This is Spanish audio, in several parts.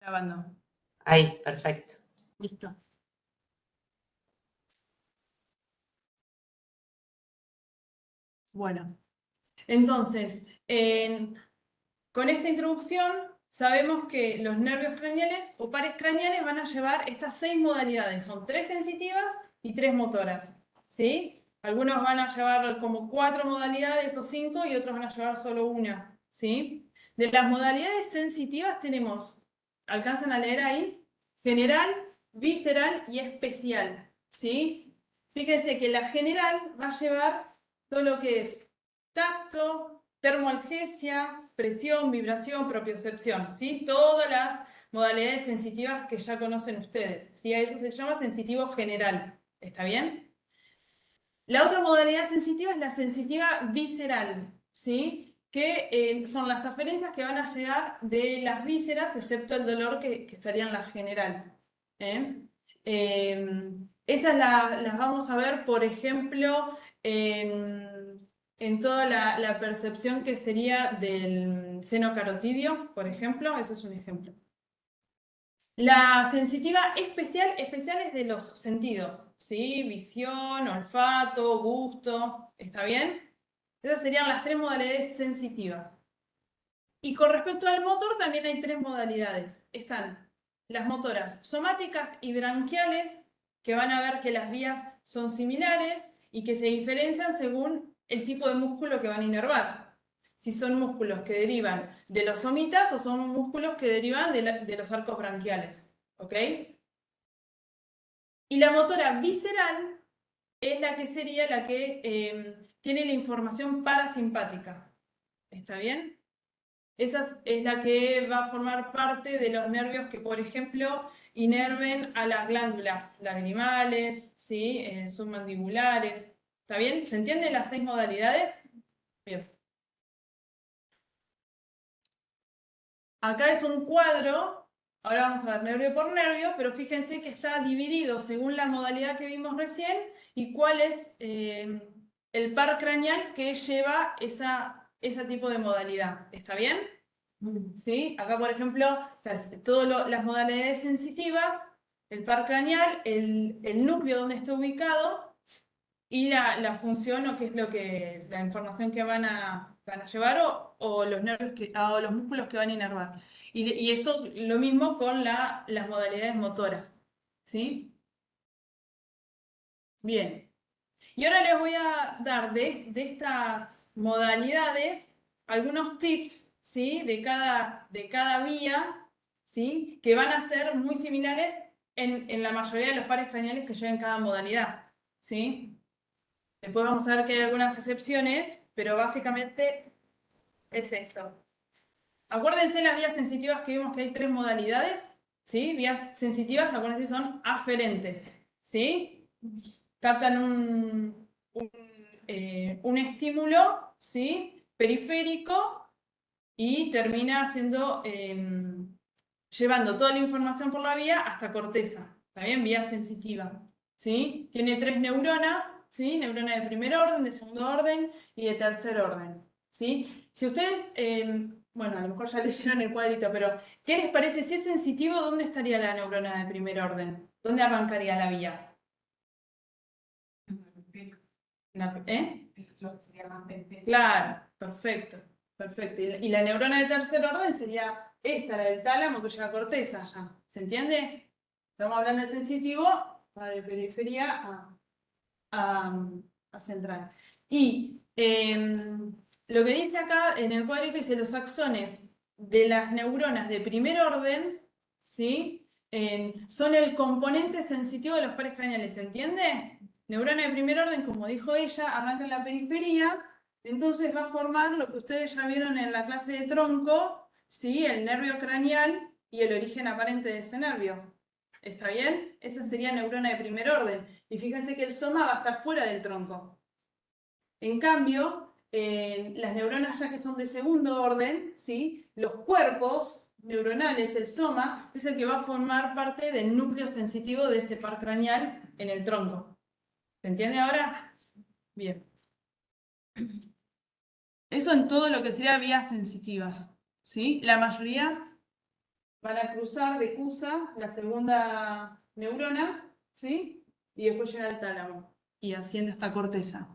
Grabando. Ahí, perfecto. Listo. Bueno, entonces, con esta introducción sabemos que los nervios craneales o pares craneales van a llevar estas 6 modalidades. Son 3 sensitivas y 3 motoras. ¿Sí? Algunos van a llevar como 4 modalidades o 5 y otros van a llevar solo una. ¿Sí? De las modalidades sensitivas tenemos, ¿alcanzan a leer ahí? General, visceral y especial. ¿Sí? Fíjense que la general va a llevar todo lo que es tacto, termoalgesia, presión, vibración, propiocepción, ¿sí? Todas las modalidades sensitivas que ya conocen ustedes, ¿sí? A eso se llama sensitivo general, ¿está bien? La otra modalidad sensitiva es la sensitiva visceral, ¿sí? Que son las aferencias que van a llegar de las vísceras, excepto el dolor que estaría en la general. Esas las vamos a ver, por ejemplo, en toda la percepción que sería del seno carotidio, por ejemplo, eso es un ejemplo. La sensitiva especial es de los sentidos, ¿sí? Visión, olfato, gusto, ¿está bien? Esas serían las 3 modalidades sensitivas. Y con respecto al motor también hay 3 modalidades. Están las motoras somáticas y branquiales, que van a ver que las vías son similares y que se diferencian según el tipo de músculo que van a inervar. Si son músculos que derivan de los somitas o son músculos que derivan de los arcos branquiales. ¿Ok? Y la motora visceral es la que sería la que tiene la información parasimpática. ¿Está bien? Esa es la que va a formar parte de los nervios que, por ejemplo, inerven a las glándulas lagrimales, ¿sí? Submandibulares. ¿Está bien? ¿Se entienden las 6 modalidades? Bien. Acá es un cuadro, ahora vamos a ver nervio por nervio, pero fíjense que está dividido según la modalidad que vimos recién y cuál es el par craneal que lleva ese tipo de modalidad. ¿Está bien? ¿Sí? Acá, por ejemplo, todas las modalidades sensitivas, el par craneal, el núcleo donde está ubicado y la función o qué es la información que van a llevar o los nervios o los músculos que van a inervar. Y esto lo mismo con las modalidades motoras. ¿Sí? Bien. Y ahora les voy a dar de estas modalidades algunos tips, ¿sí? de cada vía, ¿sí? Que van a ser muy similares en la mayoría de los pares craneales que lleven cada modalidad. ¿Sí? Después vamos a ver que hay algunas excepciones, pero básicamente es eso. Acuérdense las vías sensitivas que vimos que hay 3 modalidades, ¿sí? Vías sensitivas, acuérdense, son aferentes, ¿sí? Captan un estímulo, ¿sí? Periférico y termina llevando toda la información por la vía hasta corteza, ¿está bien? Vía sensitiva, ¿sí? Tiene 3 neuronas, ¿sí? Neurona de primer orden, de segundo orden y de tercer orden, ¿sí? Si ustedes, bueno, a lo mejor ya leyeron el cuadrito, pero ¿qué les parece? Si es sensitivo, ¿dónde estaría la neurona de primer orden? ¿Dónde arrancaría la vía? ¿Eh? Claro, perfecto, perfecto. Y la neurona de tercer orden sería esta, la del tálamo que llega a corteza ya. ¿Se entiende? Estamos hablando de sensitivo, va de periferia a central. Y lo que dice acá en el cuadrito dice los axones de las neuronas de primer orden, ¿sí? Son el componente sensitivo de los pares craneales, ¿se entiende? Neurona de primer orden, como dijo ella, arranca en la periferia, entonces va a formar lo que ustedes ya vieron en la clase de tronco, ¿sí? El nervio craneal y el origen aparente de ese nervio. ¿Está bien? Esa sería neurona de primer orden. Y fíjense que el soma va a estar fuera del tronco. En cambio, las neuronas ya que son de segundo orden, ¿sí? Los cuerpos neuronales, el soma, es el que va a formar parte del núcleo sensitivo de ese par craneal en el tronco. ¿Se entiende ahora? Bien. Eso en todo lo que sería vías sensitivas, ¿sí? La mayoría van a cruzar, decusa la segunda neurona, ¿sí? Y después llega al tálamo y asciende hasta corteza.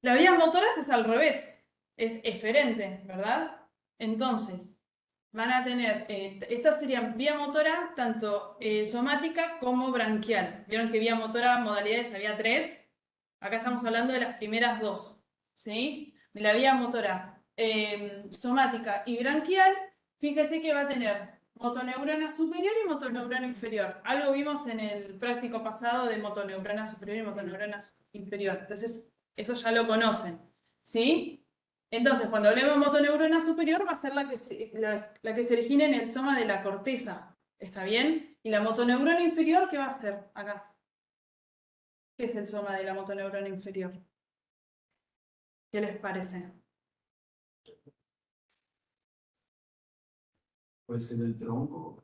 La vía motoras es al revés, es eferente, ¿verdad? Entonces, van a tener, estas serían vía motora tanto somática como branquial. Vieron que vía motora, modalidades, había 3. Acá estamos hablando de las primeras 2, ¿sí? De la vía motora somática y branquial, fíjese que va a tener motoneurona superior y motoneurona inferior. Algo vimos en el práctico pasado de motoneurona superior y motoneurona inferior. Entonces, eso ya lo conocen, ¿sí? Entonces, cuando hablemos de motoneurona superior, va a ser la que se origina en el soma de la corteza. ¿Está bien? Y la motoneurona inferior, ¿qué va a hacer acá? ¿Qué es el soma de la motoneurona inferior? ¿Qué les parece? Puede ser el tronco.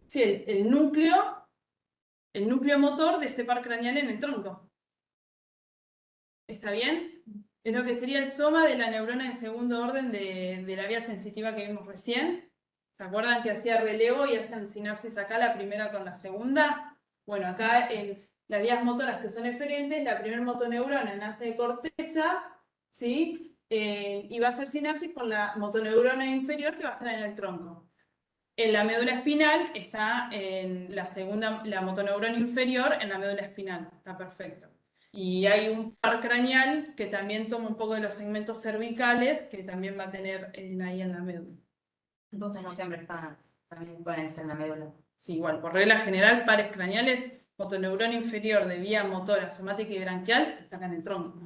Sí, el núcleo motor de ese par craneal en el tronco. ¿Está bien? Es lo que sería el soma de la neurona de segundo orden de la vía sensitiva que vimos recién. ¿Se acuerdan que hacía relevo y hacen sinapsis acá la primera con la segunda? Bueno, acá en las vías motoras que son eferentes, la primera motoneurona nace de corteza, ¿sí? Y va a hacer sinapsis con la motoneurona inferior que va a estar en el tronco. En la médula espinal está en la segunda, la motoneurona inferior en la médula espinal. Está perfecto. Y hay un par craneal que también toma un poco de los segmentos cervicales que también va a tener ahí en la médula. Entonces no siempre están, también pueden ser en la médula. Sí, igual, por regla general, pares craneales, motoneurona inferior de vía motora, somática y branquial, está acá en el tronco.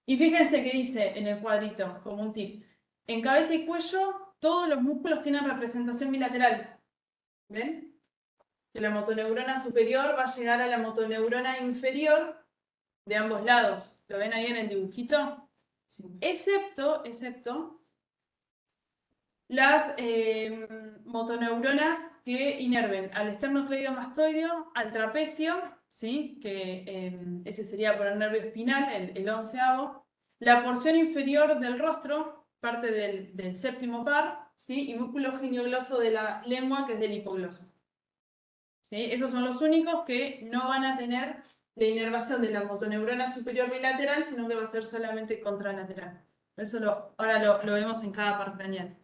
Y fíjense que dice en el cuadrito, como un tip, en cabeza y cuello todos los músculos tienen representación bilateral. ¿Ven? Que la motoneurona superior va a llegar a la motoneurona inferior de ambos lados. ¿Lo ven ahí en el dibujito? Sí. Excepto las motoneuronas que inerven al esternocleidomastoideo, al trapecio, ¿sí? Que ese sería por el nervio espinal, el onceavo, la porción inferior del rostro, parte del séptimo par, ¿sí? Y músculo geniogloso de la lengua, que es del hipogloso. ¿Sí? Esos son los únicos que no van a tener la inervación de la motoneurona superior bilateral, sino que va a ser solamente contralateral. Eso ahora lo vemos en cada par craneal.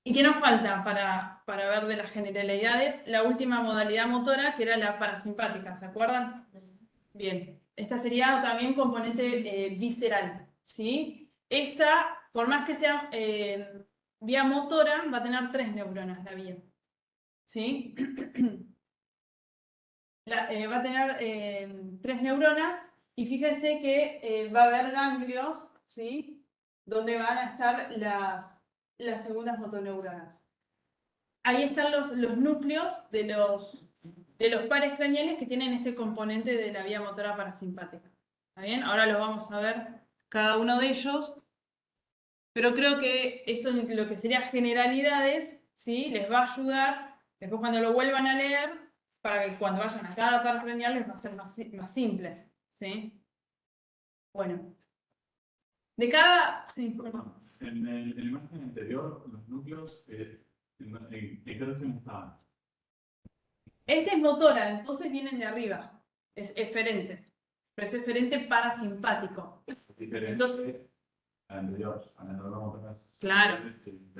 ¿Y qué nos falta para ver de las generalidades? La última modalidad motora, que era la parasimpática, ¿se acuerdan? Bien, esta sería también componente visceral, ¿sí? Esta, por más que sea vía motora, va a tener 3 neuronas la vía, ¿sí? Va a tener 3 neuronas y fíjense que va a haber ganglios, ¿sí? Donde van a estar las segundas motoneuronas. Ahí están los núcleos de los pares craneales que tienen este componente de la vía motora parasimpática. ¿Está bien? Ahora los vamos a ver cada uno de ellos. Pero creo que esto, lo que sería generalidades, ¿sí? Les va a ayudar, después cuando lo vuelvan a leer, para que cuando vayan a cada par craneal les va a ser más simple. ¿Sí? Bueno. De cada... Sí, perdón. En la imagen anterior, los núcleos, ¿en qué región estaban? Este es motora, entonces vienen de arriba. Es eferente. Pero es eferente parasimpático. Diferente Entonces, al anterior, a la neurona motora. claro.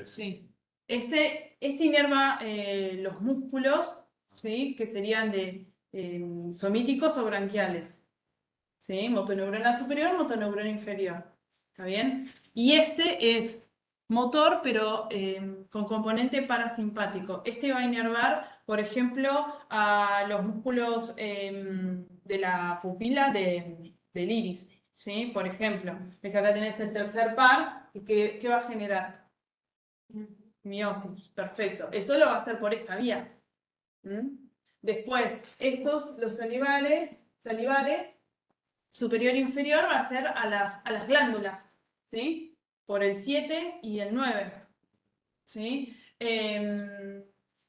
Sí. Este inerva los músculos, ¿sí? Que serían de somíticos o branquiales. ¿Sí? Motoneurona superior, motoneurona inferior. ¿Está bien? Y este es motor, pero con componente parasimpático. Este va a inervar, por ejemplo, a los músculos de la pupila del iris. ¿Sí? Por ejemplo, ves que acá tenés el tercer par, y ¿qué va a generar? Miosis, perfecto. Eso lo va a hacer por esta vía. Después, los salivares, superior e inferior, va a ser a las glándulas, ¿sí? Por el 7 y el 9, ¿sí?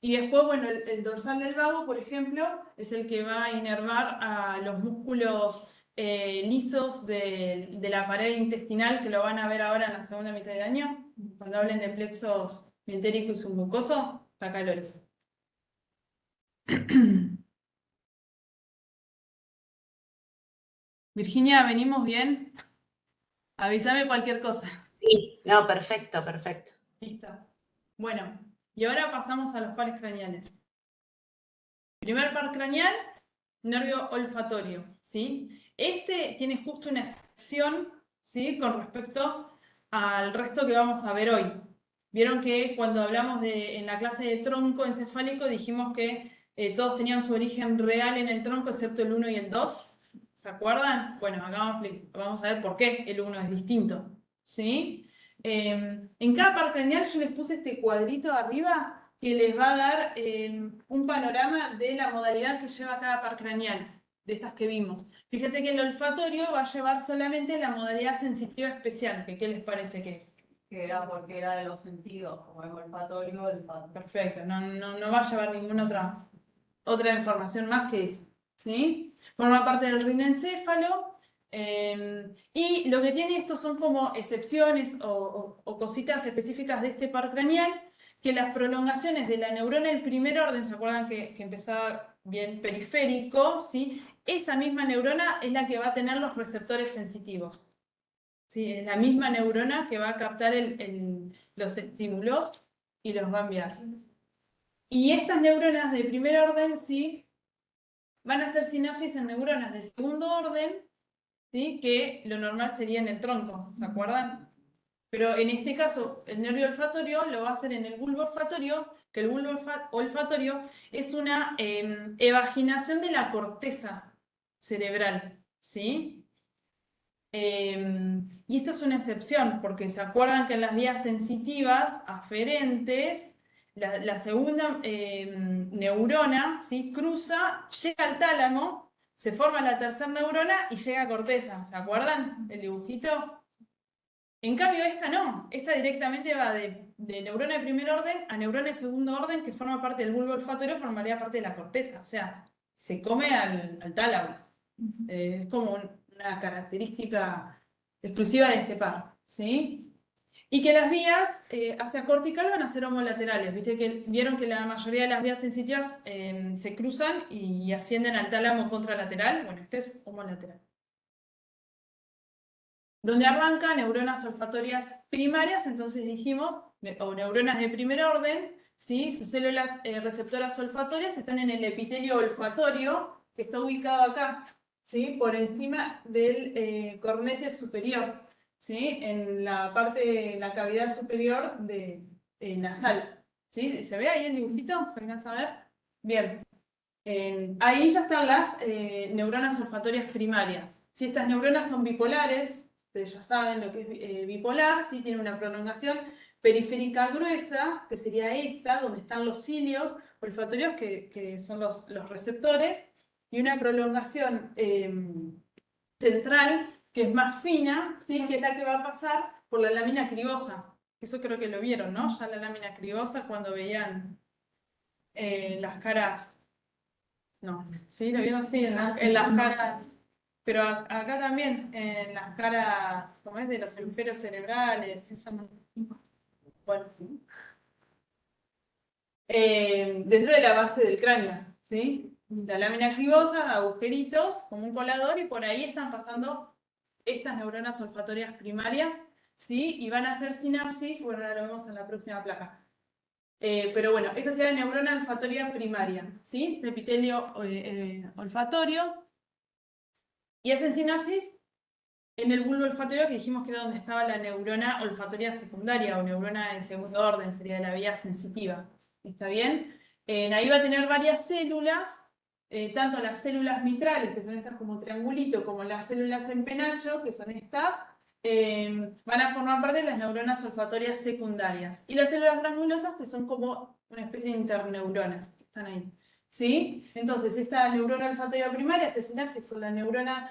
Y después, bueno, el dorsal del vago, por ejemplo, es el que va a inervar a los músculos lisos de la pared intestinal, que lo van a ver ahora en la segunda mitad de año, cuando hablen de plexos mientérico y submucoso, acá lo leo. Virginia, ¿venimos bien? Avísame cualquier cosa. Sí, no, perfecto, perfecto. Listo. Bueno, y ahora pasamos a los pares craneales. Primer par craneal, nervio olfatorio, ¿sí? Este tiene justo una excepción, ¿sí? Con respecto al resto que vamos a ver hoy. Vieron que cuando hablamos en la clase de tronco encefálico dijimos que todos tenían su origen real en el tronco excepto el 1 y el 2. ¿Se acuerdan? Bueno, acá vamos a ver por qué el 1 es distinto, ¿sí? En cada par craneal yo les puse este cuadrito arriba que les va a dar un panorama de la modalidad que lleva cada par craneal, de estas que vimos. Fíjense que el olfatorio va a llevar solamente la modalidad sensitiva especial, que ¿qué les parece que es? Que era porque era de los sentidos, como es olfatorio, olfato. Perfecto, no va a llevar ninguna otra información más que eso, ¿sí? Forma parte del rinencéfalo. Y lo que tiene esto son como excepciones o cositas específicas de este par craneal, que las prolongaciones de la neurona del primer orden, ¿se acuerdan que empezaba bien periférico? ¿Sí? Esa misma neurona es la que va a tener los receptores sensitivos. ¿Sí? Es la misma neurona que va a captar los estímulos y los va a enviar. Y estas neuronas de primer orden, ¿sí? Van a hacer sinapsis en neuronas de segundo orden, ¿sí? Que lo normal sería en el tronco, ¿se acuerdan? Pero en este caso, el nervio olfatorio lo va a hacer en el bulbo olfatorio, que el bulbo olfatorio es una evaginación de la corteza cerebral, ¿sí? Y esto es una excepción, porque se acuerdan que en las vías sensitivas aferentes, la segunda neurona, ¿sí? Cruza, llega al tálamo, se forma la tercera neurona y llega a corteza. ¿Se acuerdan el dibujito? En cambio, esta no. Esta directamente va de neurona de primer orden a neurona de segundo orden, que forma parte del bulbo olfatorio, formaría parte de la corteza. O sea, se come al tálamo. Es como una característica exclusiva de este par, ¿sí? Y que las vías hacia cortical van a ser homolaterales. Vieron que la mayoría de las vías sensitivas se cruzan y ascienden al tálamo contralateral. Bueno, este es homolateral. Donde arranca neuronas olfatorias primarias, entonces dijimos, o neuronas de primer orden, ¿sí? Sus células receptoras olfatorias están en el epitelio olfatorio, que está ubicado acá, ¿sí? Por encima del cornete superior, ¿sí? En la parte, en la cavidad superior nasal, ¿sí? ¿Se ve ahí el dibujito? ¿Se alcanza a ver? Bien. Ahí ya están las neuronas olfatorias primarias. Si estas neuronas son bipolares, ustedes ya saben lo que es bipolar, ¿sí? Tiene una prolongación periférica gruesa, que sería esta, donde están los cilios olfatorios, que son los receptores, y una prolongación central, que es más fina, ¿sí? Que es la que va a pasar por la lámina cribosa. Eso creo que lo vieron, ¿no? Ya la lámina cribosa cuando veían las caras. No, sí, lo vieron así, en las caras. Pero acá también, en las caras, como es de los hemisferios cerebrales, eso no. Bueno. Dentro de la base del cráneo, ¿sí? La lámina cribosa, agujeritos, como un colador, y por ahí están pasando estas neuronas olfatorias primarias, ¿sí? Y van a hacer sinapsis, bueno, ahora lo vemos en la próxima placa. Pero bueno, esta sería la neurona olfatoria primaria, ¿sí? El epitelio olfatorio. Y hacen sinapsis en el bulbo olfatorio, que dijimos que era donde estaba la neurona olfatoria secundaria o neurona de segundo orden, sería de la vía sensitiva. ¿Está bien? Ahí va a tener varias células, tanto las células mitrales, que son estas como triangulito, como las células en penacho, que son estas, van a formar parte de las neuronas olfatorias secundarias. Y las células granulosas, que son como una especie de interneuronas, que están ahí. ¿Sí? Entonces, esta neurona olfatoria primaria hace sinapsis con la neurona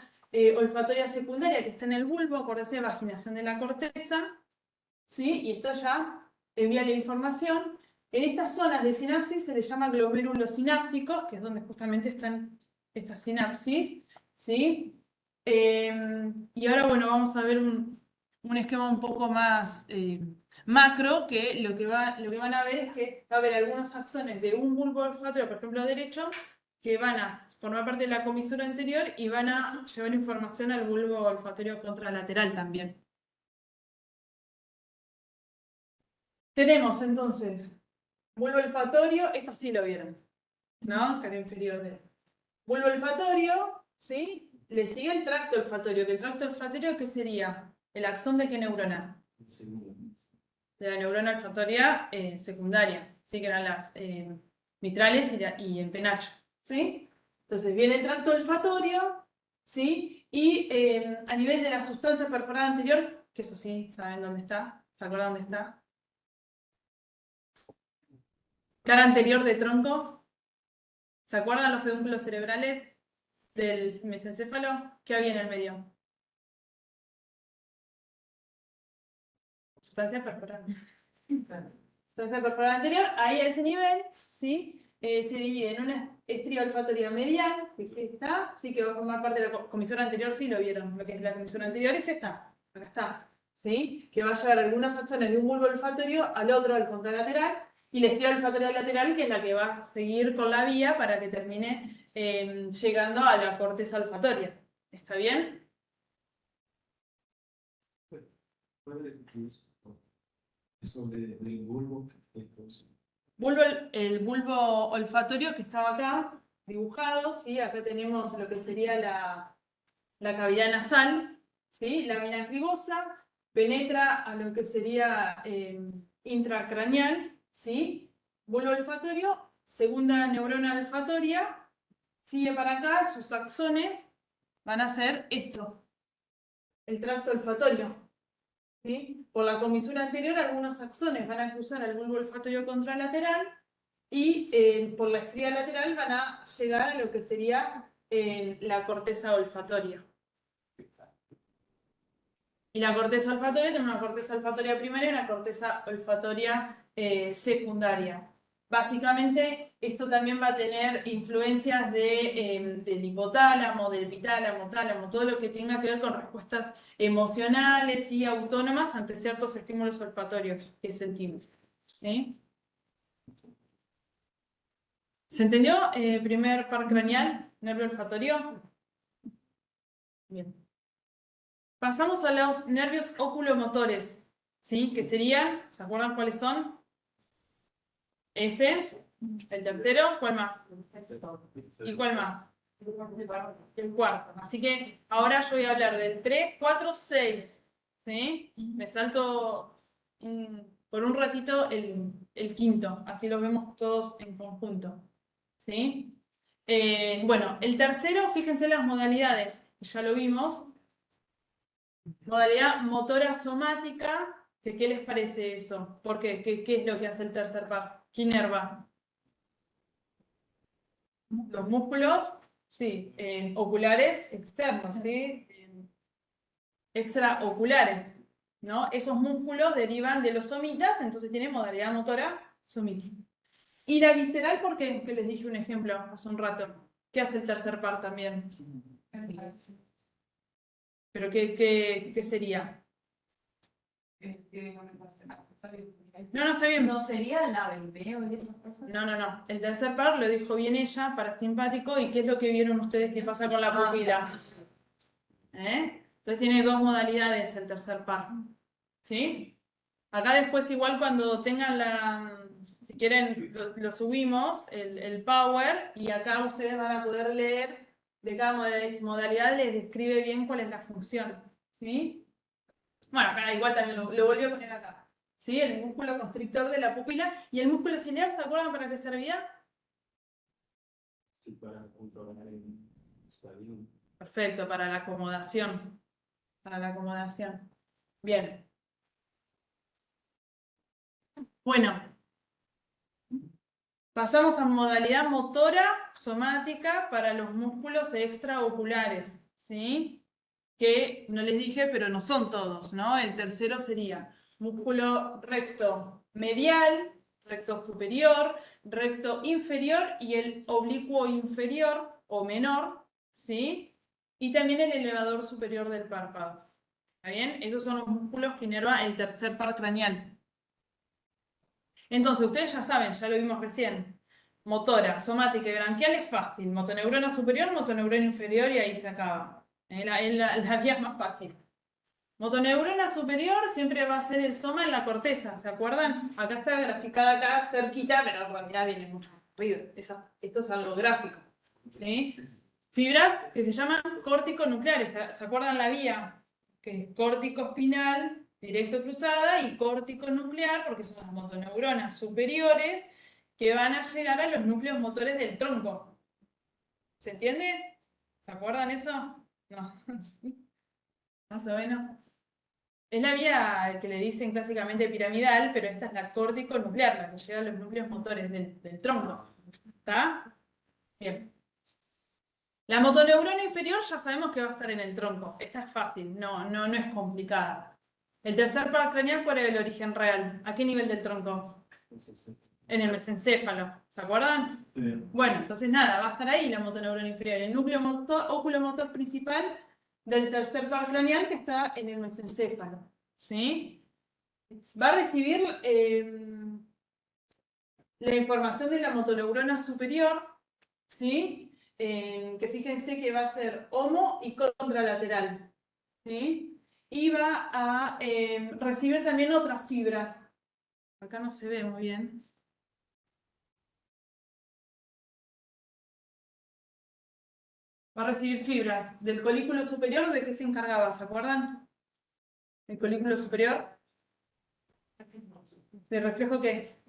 olfatoria secundaria que está en el bulbo, acuérdense, vaginación de la corteza, ¿sí? Y esto ya envía la información. En estas zonas de sinapsis se les llama glomérulos sinápticos, que es donde justamente están estas sinapsis, ¿sí? Y ahora, bueno, vamos a ver un esquema un poco más macro, que lo que van a ver es que va a haber algunos axones de un bulbo olfatorio, por ejemplo, derecho, que van a formar parte de la comisura anterior y van a llevar información al bulbo olfatorio contralateral también. Tenemos entonces bulbo olfatorio, esto sí lo vieron, ¿no? Cara inferior de bulbo olfatorio, ¿sí? Le sigue el tracto olfatorio, que el tracto olfatorio, ¿qué sería? ¿El axón de qué neurona? De la neurona olfatoria secundaria, ¿sí? Que eran las mitrales y el penacho, ¿sí? Entonces viene el tracto olfatorio, ¿sí? Y a nivel de la sustancia perforada anterior, que eso sí, ¿saben dónde está? ¿Se acuerdan dónde está? Cara anterior de tronco. ¿Se acuerdan los pedúnculos cerebrales del mesencéfalo? ¿Qué había en el medio? Sustancia perforada. Sustancia perforada anterior, ahí a ese nivel, ¿sí? Se divide en una estría olfatoria medial, que es esta, sí, que va a formar parte de la comisura anterior, sí lo vieron, lo que es la comisura anterior es esta, acá está, ¿sí? Que va a llevar algunos axones de un bulbo olfatorio al otro, al contralateral, y la estría olfatoria lateral, que es la que va a seguir con la vía para que termine llegando a la corteza olfatoria. ¿Está bien? Eso del bulbo, entonces. El bulbo olfatorio que estaba acá, dibujado, ¿sí? Acá tenemos lo que sería la cavidad nasal, ¿sí? La vena cribosa, penetra a lo que sería intracraneal, ¿sí? Bulbo olfatorio, segunda neurona olfatoria, sigue para acá, sus axones van a ser esto, el tracto olfatorio. ¿Sí? Por la comisura anterior, algunos axones van a cruzar al bulbo olfatorio contralateral y por la estría lateral van a llegar a lo que sería la corteza olfatoria. Y la corteza olfatoria tiene una corteza olfatoria primaria y una corteza olfatoria secundaria. Básicamente, esto también va a tener influencias del hipotálamo, del epitálamo, tálamo, todo lo que tenga que ver con respuestas emocionales y autónomas ante ciertos estímulos olfatorios que sentimos. ¿Sí? ¿Se entendió? Primer par craneal, nervio olfatorio. Bien. Pasamos a los nervios oculomotores, ¿sí? Que serían, ¿se acuerdan cuáles son? Este, el tercero, ¿cuál más? ¿Y cuál más? El cuarto. Así que ahora yo voy a hablar del 3, 4, 6. ¿Sí? Me salto por un ratito el quinto, así lo vemos todos en conjunto. ¿Sí? Bueno, el tercero, fíjense las modalidades, ya lo vimos. Modalidad motora somática, ¿qué les parece eso? ¿Por qué? ¿Qué es lo que hace el tercer par? ¿Qué inerva? Los músculos, sí, oculares externos, ¿sí? Extraoculares, ¿no? Esos músculos derivan de los somitas, entonces tiene modalidad motora somítica. Y la visceral, ¿por qué? Que les dije un ejemplo hace un rato. ¿Qué hace el tercer par también? ¿Pero qué sería? No, está bien. ¿No sería la bebé o esas cosas? No. El tercer par lo dijo bien ella, parasimpático. ¿Y qué es lo que vieron ustedes que pasa con la pupila? Entonces tiene dos modalidades el tercer par. ¿Sí? Acá después igual cuando tengan si quieren, lo subimos, el power, y acá ustedes van a poder leer de cada modalidad, les describe bien cuál es la función. ¿Sí? Bueno, acá igual también lo volví a poner acá. ¿Sí? El músculo constrictor de la pupila. ¿Y el músculo ciliar, se acuerdan para qué servía? Sí, para controlar el estadio. Perfecto, para la acomodación. Para la acomodación. Bien. Bueno. Pasamos a modalidad motora somática para los músculos extraoculares. ¿Sí? Que no les dije, pero no son todos, ¿no? El tercero sería músculo recto medial, recto superior, recto inferior y el oblicuo inferior o menor, ¿sí? y también el elevador superior del párpado. ¿Está bien? Esos son los músculos que inerva el tercer par craneal. Entonces, ustedes ya saben, ya lo vimos recién. Motora, somática y branquial es fácil. Motoneurona superior, motoneurona inferior y ahí se acaba. La vía es más fácil. Motoneurona superior siempre va a ser el soma en la corteza, ¿se acuerdan? Acá está graficada acá cerquita, pero en realidad viene mucho más arriba. Esto es algo gráfico. ¿Sí? Fibras que se llaman córtico-nucleares. ¿Se acuerdan la vía? Que es córtico-espinal, directo cruzada, y córtico-nuclear, porque son las motoneuronas superiores que van a llegar a los núcleos motores del tronco. ¿Se entiende? ¿Se acuerdan eso? No. Más o menos. Es la vía que le dicen clásicamente piramidal, pero esta es la córtico-nuclear, la que llega a los núcleos motores del tronco. ¿Está? Bien. La motoneurona inferior ya sabemos que va a estar en el tronco. Esta es fácil, no es complicada. El tercer par craneal, ¿cuál es el origen real? ¿A qué nivel del tronco? En el mesencéfalo. ¿Se acuerdan? Bueno, entonces nada, va a estar ahí la motoneurona inferior. El núcleo oculomotor principal del tercer par craneal que está en el mesencéfalo. ¿Sí? Va a recibir la información de la motoneurona superior, ¿sí? Que fíjense que va a ser homo y contralateral, ¿sí? Y va a recibir también otras fibras. Acá no se ve muy bien. Va a recibir fibras del colículo superior. ¿De qué se encargaba? ¿Se acuerdan? El colículo superior. ¿De reflejo qué?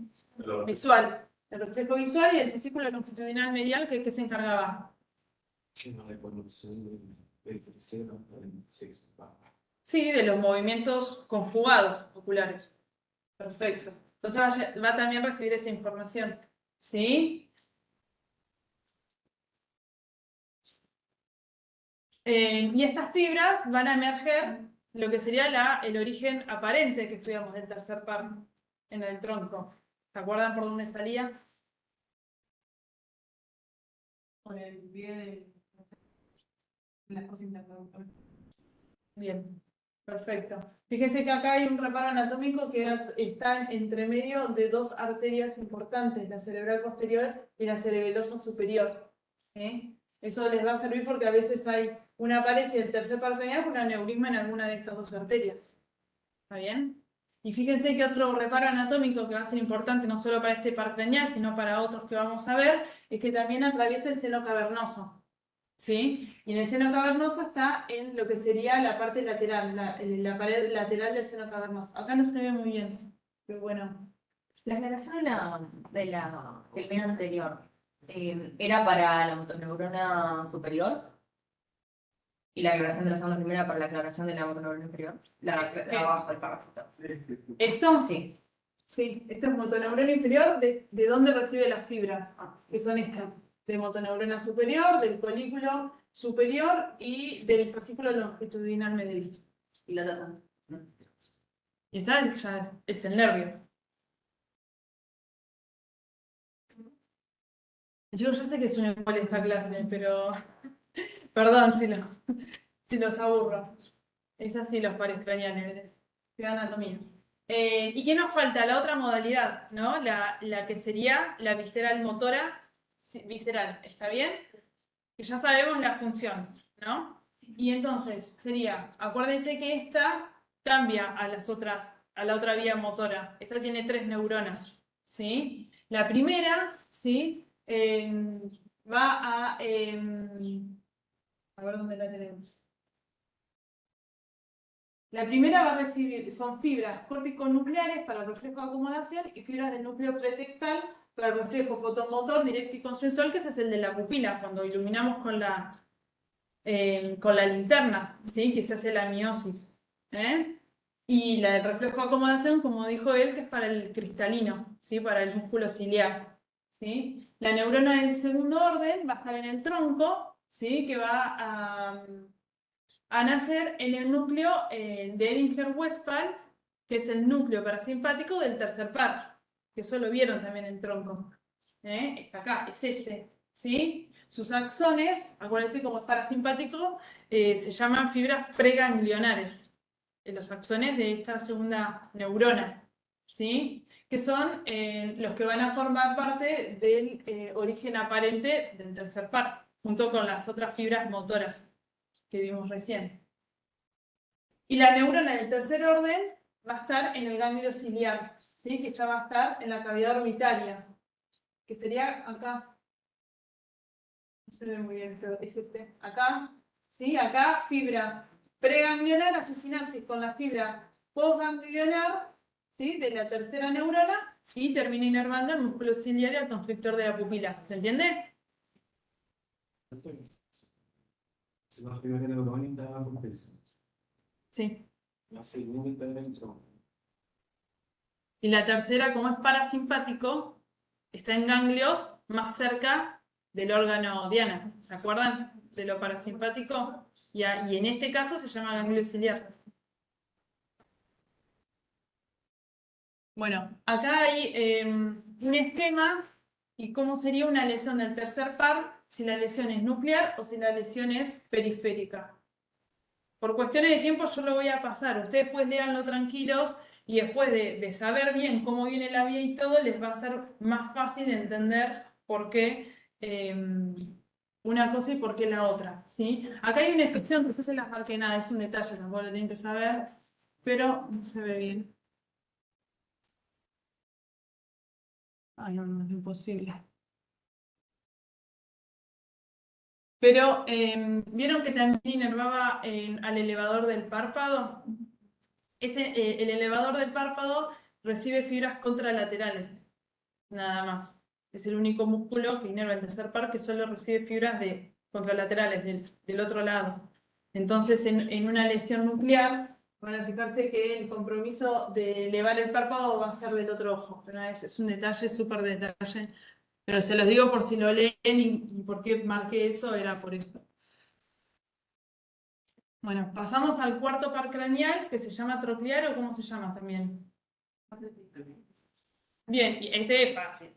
Visual. El reflejo visual y el fascículo longitudinal medial, ¿de qué se encargaba? Sí, de los movimientos conjugados oculares. Perfecto. Entonces va a también recibir esa información. ¿Sí? Y estas fibras van a emerger lo que sería el origen aparente que estudiamos del tercer par en el tronco. ¿Se acuerdan por dónde salía? Por el pie de la cosa interna. Bien, perfecto. Fíjense que acá hay un reparo anatómico que está entre medio de dos arterias importantes, la cerebral posterior y la cerebelosa superior. Eso les va a servir porque a veces hay una paresia del tercer par craneal con un aneurisma en alguna de estas dos arterias. ¿Está bien? Y fíjense que otro reparo anatómico que va a ser importante no solo para este par craneal, sino para otros que vamos a ver, es que también atraviesa el seno cavernoso. ¿Sí? Y en el seno cavernoso está en lo que sería la parte lateral, la pared lateral del seno cavernoso. Acá no se ve muy bien, pero bueno. La aclaración del video anterior era para la motoneurona superior y la aclaración de la segunda primera para la aclaración de la motoneurona inferior. Abajo del párrafo. ¿Esto? Sí. Sí, esto es motoneurona inferior, ¿de dónde recibe las fibras? Que son estas, de motoneurona superior, del colículo superior y del fascículo longitudinal medial. Y la otra. Y esta ya es el nervio. Yo sé que suena igual esta clase, pero perdón si los aburro. Es así los pares craneales, de anatomía. ¿Y qué nos falta? La otra modalidad, ¿no? La que sería la visceral motora. Visceral, ¿está bien? Que ya sabemos la función, ¿no? Y entonces sería, acuérdense que esta cambia a la otra vía motora. Esta tiene 3 neuronas, ¿sí? La primera, ¿sí? Va a ver dónde la tenemos. La primera va a recibir, son fibras córtico-nucleares para el reflejo de acomodación y fibras del núcleo pretectal para el reflejo fotomotor directo y consensual, que ese es el de la pupila, cuando iluminamos con la linterna, ¿sí? Que se hace la miosis. Y la del reflejo de acomodación, como dijo él, que es para el cristalino, ¿sí? Para el músculo ciliar. ¿Sí? La neurona del segundo orden va a estar en el tronco, ¿sí? Que va a nacer en el núcleo de Edinger-Westphal, que es el núcleo parasimpático del tercer par, que eso lo vieron también en el tronco. Está acá, es este. ¿sí? Sus axones, acuérdense como es parasimpático, se llaman fibras preganglionares, los axones de esta segunda neurona, ¿sí? Que son los que van a formar parte del origen aparente del tercer par, junto con las otras fibras motoras que vimos recién. Y la neurona del tercer orden va a estar en el ganglio ciliar, ¿sí? Que ya va a estar en la cavidad orbitaria, que estaría acá. No se ve muy bien, pero es este. Acá, ¿sí? Acá fibra preganglionar hace sinapsis con la fibra postganglionar, ¿sí? De la tercera neurona y termina inervando el músculo ciliar y el constrictor de la pupila. ¿Se entiende? Si la primera neurona está compensa. Sí. La segunda está dentro. Y la tercera, como es parasimpático, está en ganglios más cerca del órgano diana. ¿Se acuerdan de lo parasimpático? Y en este caso se llama ganglio ciliar. Bueno, acá hay un esquema y cómo sería una lesión del tercer par, si la lesión es nuclear o si la lesión es periférica. Por cuestiones de tiempo yo lo voy a pasar, ustedes pues léanlo tranquilos y después de saber bien cómo viene la vía y todo, les va a ser más fácil entender por qué una cosa y por qué la otra, ¿sí? Acá hay una excepción que ustedes se las marqué nada, es un detalle, tampoco lo tienen que saber, pero no se ve bien. Ay, no, no, es imposible. Pero, ¿vieron que también inervaba al elevador del párpado? El elevador del párpado recibe fibras contralaterales, nada más. Es el único músculo que inerva el tercer par que solo recibe fibras contralaterales del otro lado. Entonces, en una lesión nuclear, van a fijarse que el compromiso de elevar el párpado va a ser del otro ojo. Pero es un detalle, súper detalle. Pero se los digo por si lo leen y por qué marqué eso, era por eso. Bueno, pasamos al cuarto par craneal, que se llama troclear o cómo se llama también. Bien, y este es fácil.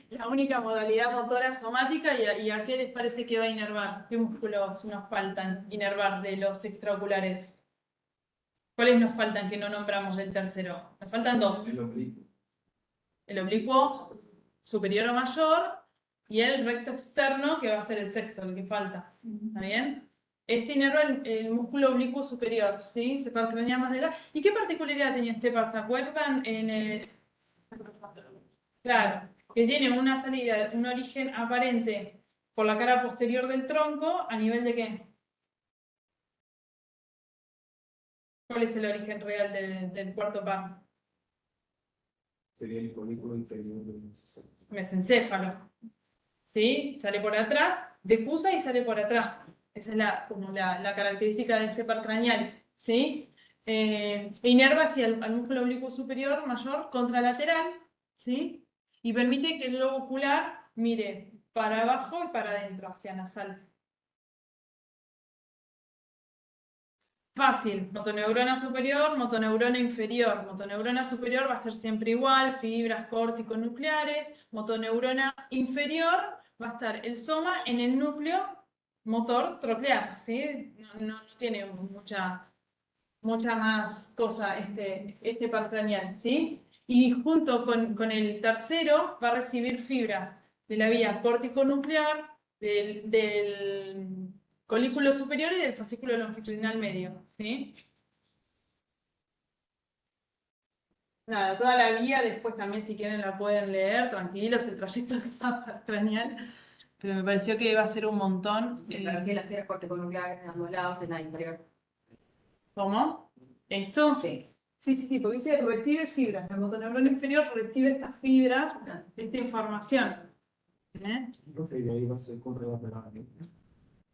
La única modalidad motora somática, ¿y a qué les parece que va a inervar? ¿Qué músculos nos faltan inervar de los extraoculares? ¿Cuáles nos faltan que no nombramos del tercero? Nos faltan dos. El oblicuo. El oblicuo superior o mayor y el recto externo, que va a ser el sexto, el que falta. ¿Está bien? Este inerva el músculo oblicuo superior, ¿sí? Se craneal más delgado. ¿Y qué particularidad tenía este par? ¿Se acuerdan? Claro, que tiene una salida, un origen aparente por la cara posterior del tronco, ¿a nivel de qué? ¿Cuál es el origen real del cuarto par? Sería el folículo inferior del mesencéfalo. Mesencéfalo. ¿Sí? Sale por atrás, decusa y sale por atrás. Esa es como la característica de este par craneal. ¿Sí? Inerva hacia al músculo oblicuo superior mayor contralateral, ¿sí? Y permite que el globo ocular mire para abajo y para adentro, hacia nasal. Fácil, motoneurona superior, motoneurona inferior. Motoneurona superior va a ser siempre igual, fibras córtico-nucleares. Motoneurona inferior va a estar el soma en el núcleo motor troclear, ¿sí? No tiene mucha más cosa este par craneal, ¿sí? Y junto con el tercero va a recibir fibras de la vía córtico-nuclear, del colículo superior y del fascículo longitudinal medio, ¿sí? Nada, toda la vía, después también si quieren la pueden leer, tranquilos, el trayecto que está craneal, pero me pareció que iba a ser un montón. Pero sí, las fibras corticonucleares en ambos lados de la inferior. ¿Cómo? ¿Esto? Sí. Sí, porque dice recibe fibras. La motoneurona inferior recibe estas fibras, esta información. ¿Eh? Profe, y ahí va a ser contralateral.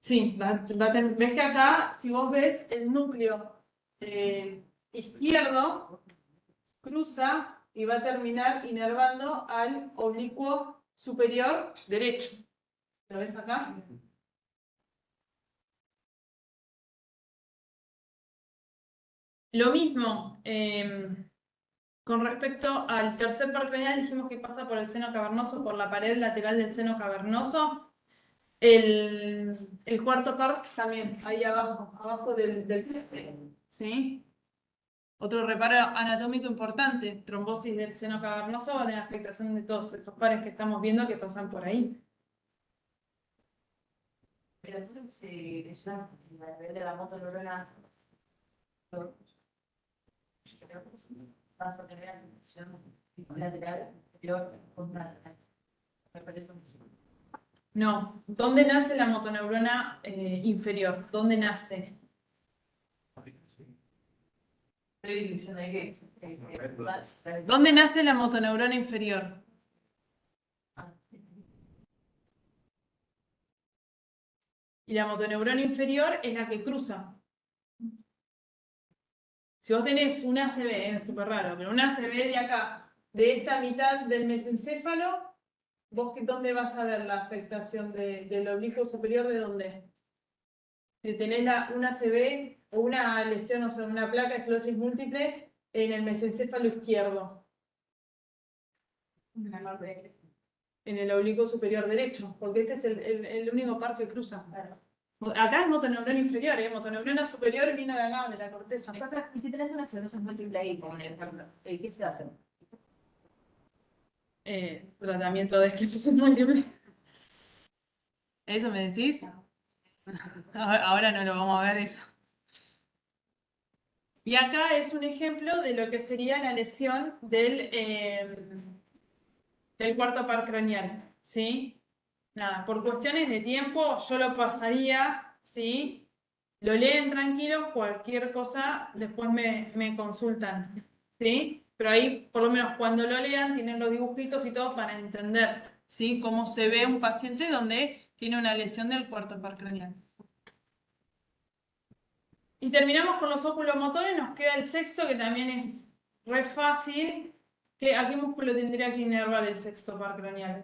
Sí, ves que acá, si vos ves el núcleo izquierdo, cruza y va a terminar inervando al oblicuo superior derecho. ¿Lo ves acá? Lo mismo, Con respecto al tercer par craneal, dijimos que pasa por el seno cavernoso, por la pared lateral del seno cavernoso. El cuarto par también, ahí abajo del ¿sí? Otro reparo anatómico importante, trombosis del seno cavernoso, va a tener afectación de todos estos pares que estamos viendo que pasan por ahí. Pero entonces es una de la motoneurona vas a tener la infección lateral superior contra No, ¿dónde nace la motoneurona inferior? ¿Dónde nace? estoy diciendo que ¿Dónde nace la motoneurona inferior? Y la motoneurona inferior es la que cruza. Si vos tenés un ACV, es súper raro, pero un ACV de acá, de esta mitad del mesencéfalo, ¿vos dónde vas a ver la afectación del oblicuo superior? ¿De dónde? Si tenés un ACV o una lesión, o sea, una placa de esclerosis múltiple en el mesencéfalo izquierdo. En el oblicuo superior derecho, porque este es el único par que cruza. Acá es motoneurona inferior, motoneurona superior viene de acá, de la corteza. Y si tenés una esclerosis múltiple ahí, como en el ejemplo, ¿qué se hace? Tratamiento de esclerosis múltiple. ¿Eso me decís? Ahora no lo vamos a ver eso. Y acá es un ejemplo de lo que sería la lesión del cuarto par craneal, ¿sí? Nada, por cuestiones de tiempo yo lo pasaría, ¿sí? Lo leen tranquilos, cualquier cosa después me consultan, ¿sí? Pero ahí, por lo menos cuando lo lean, tienen los dibujitos y todo para entender, ¿sí? Cómo se ve un paciente donde tiene una lesión del cuarto par craneal. Y terminamos con los oculomotores, nos queda el sexto, que también es re fácil. ¿A qué músculo tendría que inervar el sexto par craneal?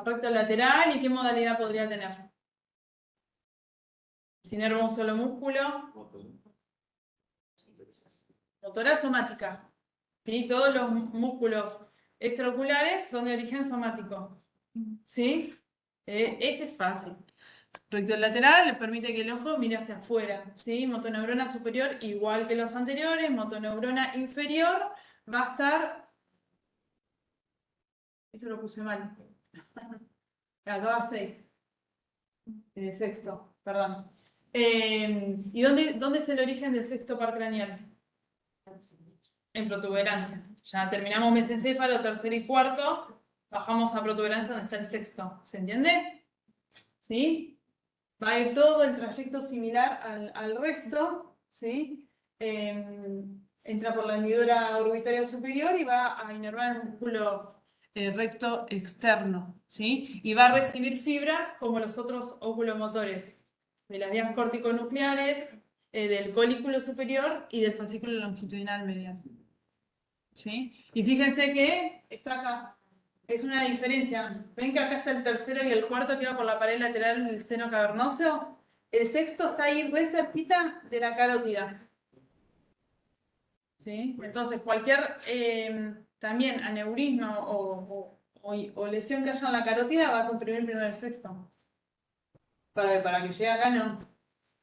Recto lateral, ¿y qué modalidad podría tener? Si inerva un solo músculo, motora somática. ¿Sí? Todos los músculos extraoculares son de origen somático. ¿Sí? Este es fácil. Recto lateral le permite que el ojo mire hacia afuera, ¿sí? Motoneurona superior, igual que los anteriores, motoneurona inferior va a estar... Esto lo puse mal. Acá va 6. Sexto, perdón. ¿Y dónde es el origen del sexto par craneal? En protuberancia. Ya terminamos mesencéfalo, tercero y cuarto. Bajamos a protuberancia donde está el sexto. ¿Se entiende? ¿Sí? Va a ir todo el trayecto similar al resto, ¿sí? Entra por la hendidura orbitaria superior y va a inervar el músculo recto externo, ¿sí? Y va a recibir fibras como los otros oculomotores, de las vías corticonucleares, del colículo superior y del fascículo longitudinal medial, ¿sí? Y fíjense que está acá. Es una diferencia. ¿Ven que acá está el tercero y el cuarto que va por la pared lateral del seno cavernoso? El sexto está ahí re cerquita de la carótida. ¿Sí? Entonces, cualquier también aneurisma o lesión que haya en la carótida va a comprimir primero el sexto. Para que llegue acá no.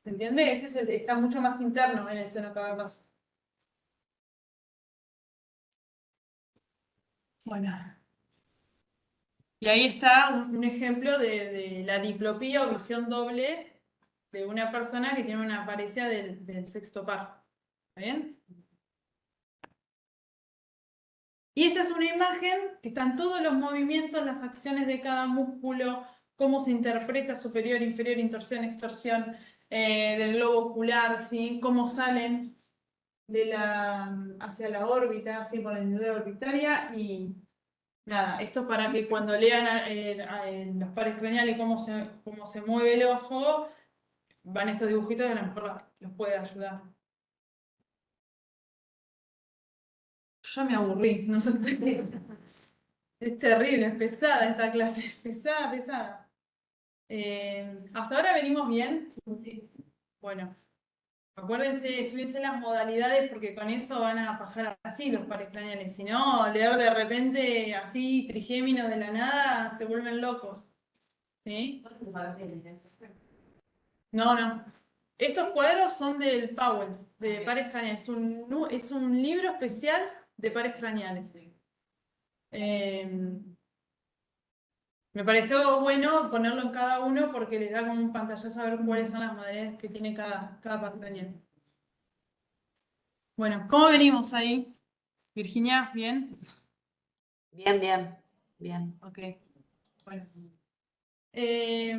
¿Se entiende? Ese está mucho más interno en el seno cavernoso. Bueno. Y ahí está un ejemplo de la diplopía o visión doble de una persona que tiene una paresia del sexto par. ¿Está bien? Y esta es una imagen que están todos los movimientos, las acciones de cada músculo, cómo se interpreta superior, inferior, intorsión, extorsión del globo ocular, ¿sí? Cómo salen hacia la órbita, así por la hendidura orbitaria y nada, esto para que cuando lean los pares craneales cómo se mueve el ojo, van estos dibujitos y a lo mejor los puede ayudar. Ya me aburrí, no sé. Es terrible, es pesada esta clase, es pesada, pesada. ¿Hasta ahora venimos bien? Bueno. Acuérdense, estudiense las modalidades porque con eso van a bajar así los pares craneales. Si no, leer de repente así trigéminos de la nada, se vuelven locos. ¿Sí? No, no. Estos cuadros son del Powells, de pares craneales. Es un libro especial de pares craneales. Me pareció bueno ponerlo en cada uno porque les da como un pantallazo a ver cuáles son las modalidades que tiene cada par craneal. Bueno, ¿cómo venimos ahí? Virginia, ¿bien? Bien, bien, bien. Ok. Bueno. Eh,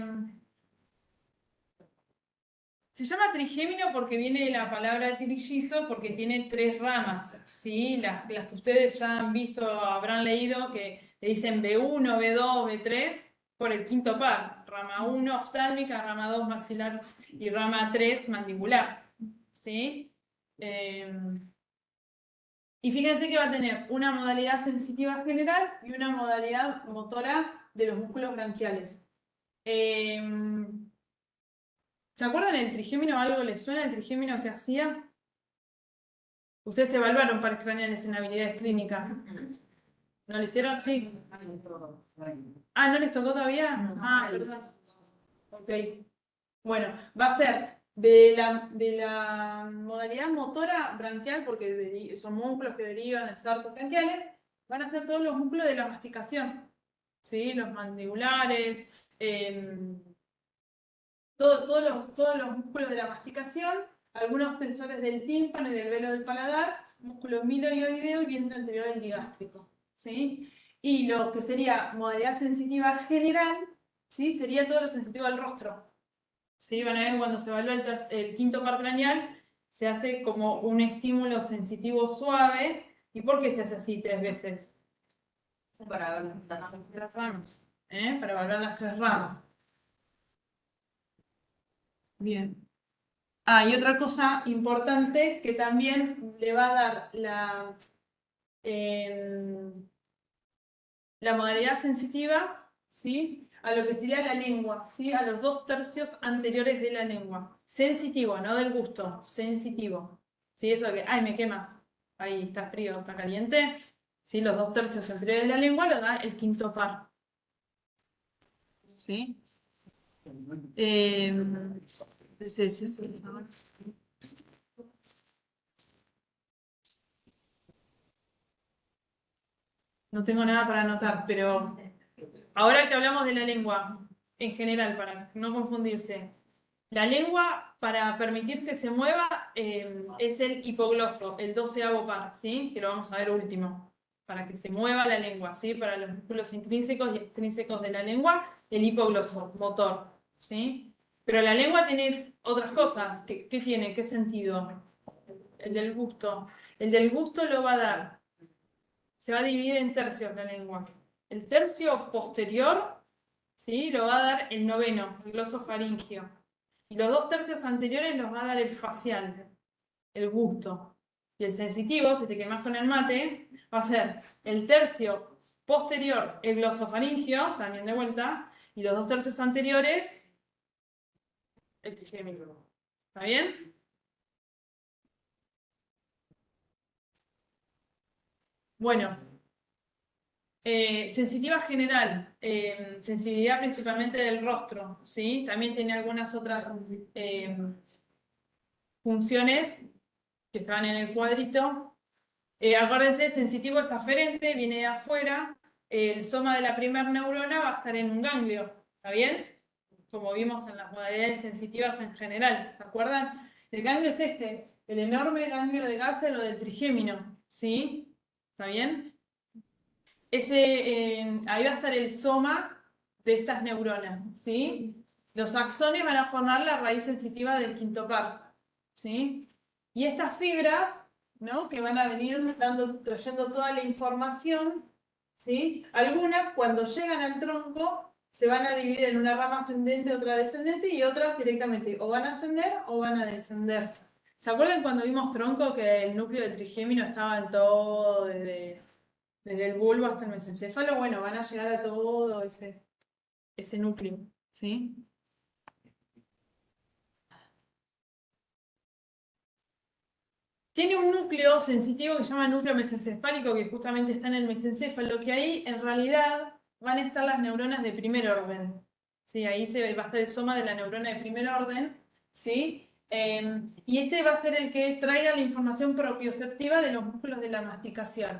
Se llama trigémino porque viene de la palabra trillizo, porque tiene 3 ramas, ¿sí? Las que ustedes ya han visto, habrán leído, que le dicen B1, B2, B3, por el quinto par. Rama 1 oftálmica, rama 2 maxilar y rama 3 mandibular, ¿sí? Y fíjense que va a tener una modalidad sensitiva general y una modalidad motora de los músculos branquiales. ¿Se acuerdan el trigémino? ¿Algo les suena el trigémino que hacía? Ustedes evaluaron pares craneales en habilidades clínicas. ¿No lo hicieron? Sí. Ah, ¿no les tocó todavía? Ah, perdón. Ok. Bueno, va a ser de la modalidad motora branquial, porque son músculos que derivan de sarcos branquiales, van a ser todos los músculos de la masticación. ¿Sí? Los mandibulares, todos los músculos de la masticación, algunos tensores del tímpano y del velo del paladar, músculo miloioideo y vientre anterior del digástrico, ¿sí? Y lo que sería modalidad sensitiva general, ¿sí? Sería todo lo sensitivo al rostro, ¿sí? Van a ver cuando se evalúa el quinto par craneal, se hace como un estímulo sensitivo suave. ¿Y por qué se hace así 3 veces? Para ver Las ramas, para evaluar las 3 ramas. Bien. Ah, y otra cosa importante que también le va a dar la modalidad sensitiva, ¿sí? A lo que sería la lengua, ¿sí? A los 2/3 anteriores de la lengua. Sensitivo, no del gusto, sensitivo. ¿Sí? Eso que, ay, me quema. Ahí está frío, está caliente. ¿Sí? Los 2/3 anteriores de la lengua lo da el quinto par. ¿Sí? Sí, sí, sí. No tengo nada para anotar, pero ahora que hablamos de la lengua, en general, para no confundirse, la lengua, para permitir que se mueva, es el hipogloso, el 12º par, ¿sí? Que lo vamos a ver último. Para que se mueva la lengua, ¿sí? Para los músculos intrínsecos y extrínsecos de la lengua, el hipogloso, motor, ¿sí? Pero la lengua tiene otras cosas. ¿Qué tiene? ¿Qué sentido? El del gusto. El del gusto lo va a dar. Se va a dividir en tercios la lengua. El tercio posterior, ¿sí? Lo va a dar el noveno, el glosofaringio. Y los 2/3 anteriores los va a dar el facial, el gusto. Y el sensitivo, si te quemas con el mate, va a ser el tercio posterior, el glosofaringio, también de vuelta, y los 2/3 anteriores, el trigémino. ¿Está bien? Bueno, sensitiva general, sensibilidad principalmente del rostro, ¿sí? También tiene algunas otras funciones que están en el cuadrito. Acuérdense, sensitivo es aferente, viene de afuera. El soma de la primera neurona va a estar en un ganglio, ¿está bien? Como vimos en las modalidades sensitivas en general, ¿se acuerdan? El ganglio es este, el enorme ganglio de Gassel o del trigémino, ¿sí? ¿Está bien? Ahí va a estar el soma de estas neuronas, ¿sí? Los axones van a formar la raíz sensitiva del quinto par, ¿sí? Y estas fibras, ¿no? Que van a venir trayendo toda la información, ¿sí? Algunas, cuando llegan al tronco, se van a dividir en una rama ascendente, otra descendente, y otras directamente o van a ascender o van a descender. ¿Se acuerdan cuando vimos tronco que el núcleo del trigémino estaba en todo, desde el bulbo hasta el mesencéfalo? Bueno, van a llegar a todo ese núcleo, ¿sí? tiene un núcleo sensitivo que se llama núcleo mesencefálico, que justamente está en el mesencéfalo, que ahí en realidad van a estar las neuronas de primer orden. ¿Sí? Ahí va a estar el soma de la neurona de primer orden. ¿Sí? Y este va a ser el que traiga la información propioceptiva de los músculos de la masticación.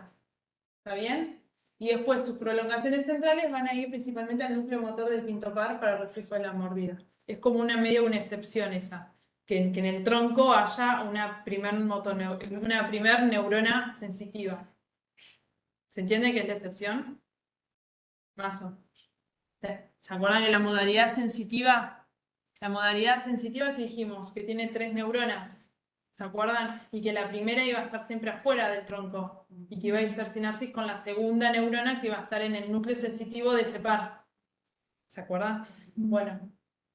¿Está bien? Y después sus prolongaciones centrales van a ir principalmente al núcleo motor del quinto par para el reflejo de la mordida. Es como una excepción esa, que en el tronco haya una primer neurona sensitiva. ¿Se entiende qué es la excepción? Mazo. ¿Se acuerdan de la modalidad sensitiva? La modalidad sensitiva que dijimos, que tiene 3 neuronas. ¿Se acuerdan? Y que la primera iba a estar siempre afuera del tronco y que iba a hacer sinapsis con la segunda neurona que iba a estar en el núcleo sensitivo de ese par. ¿Se acuerdan? Bueno,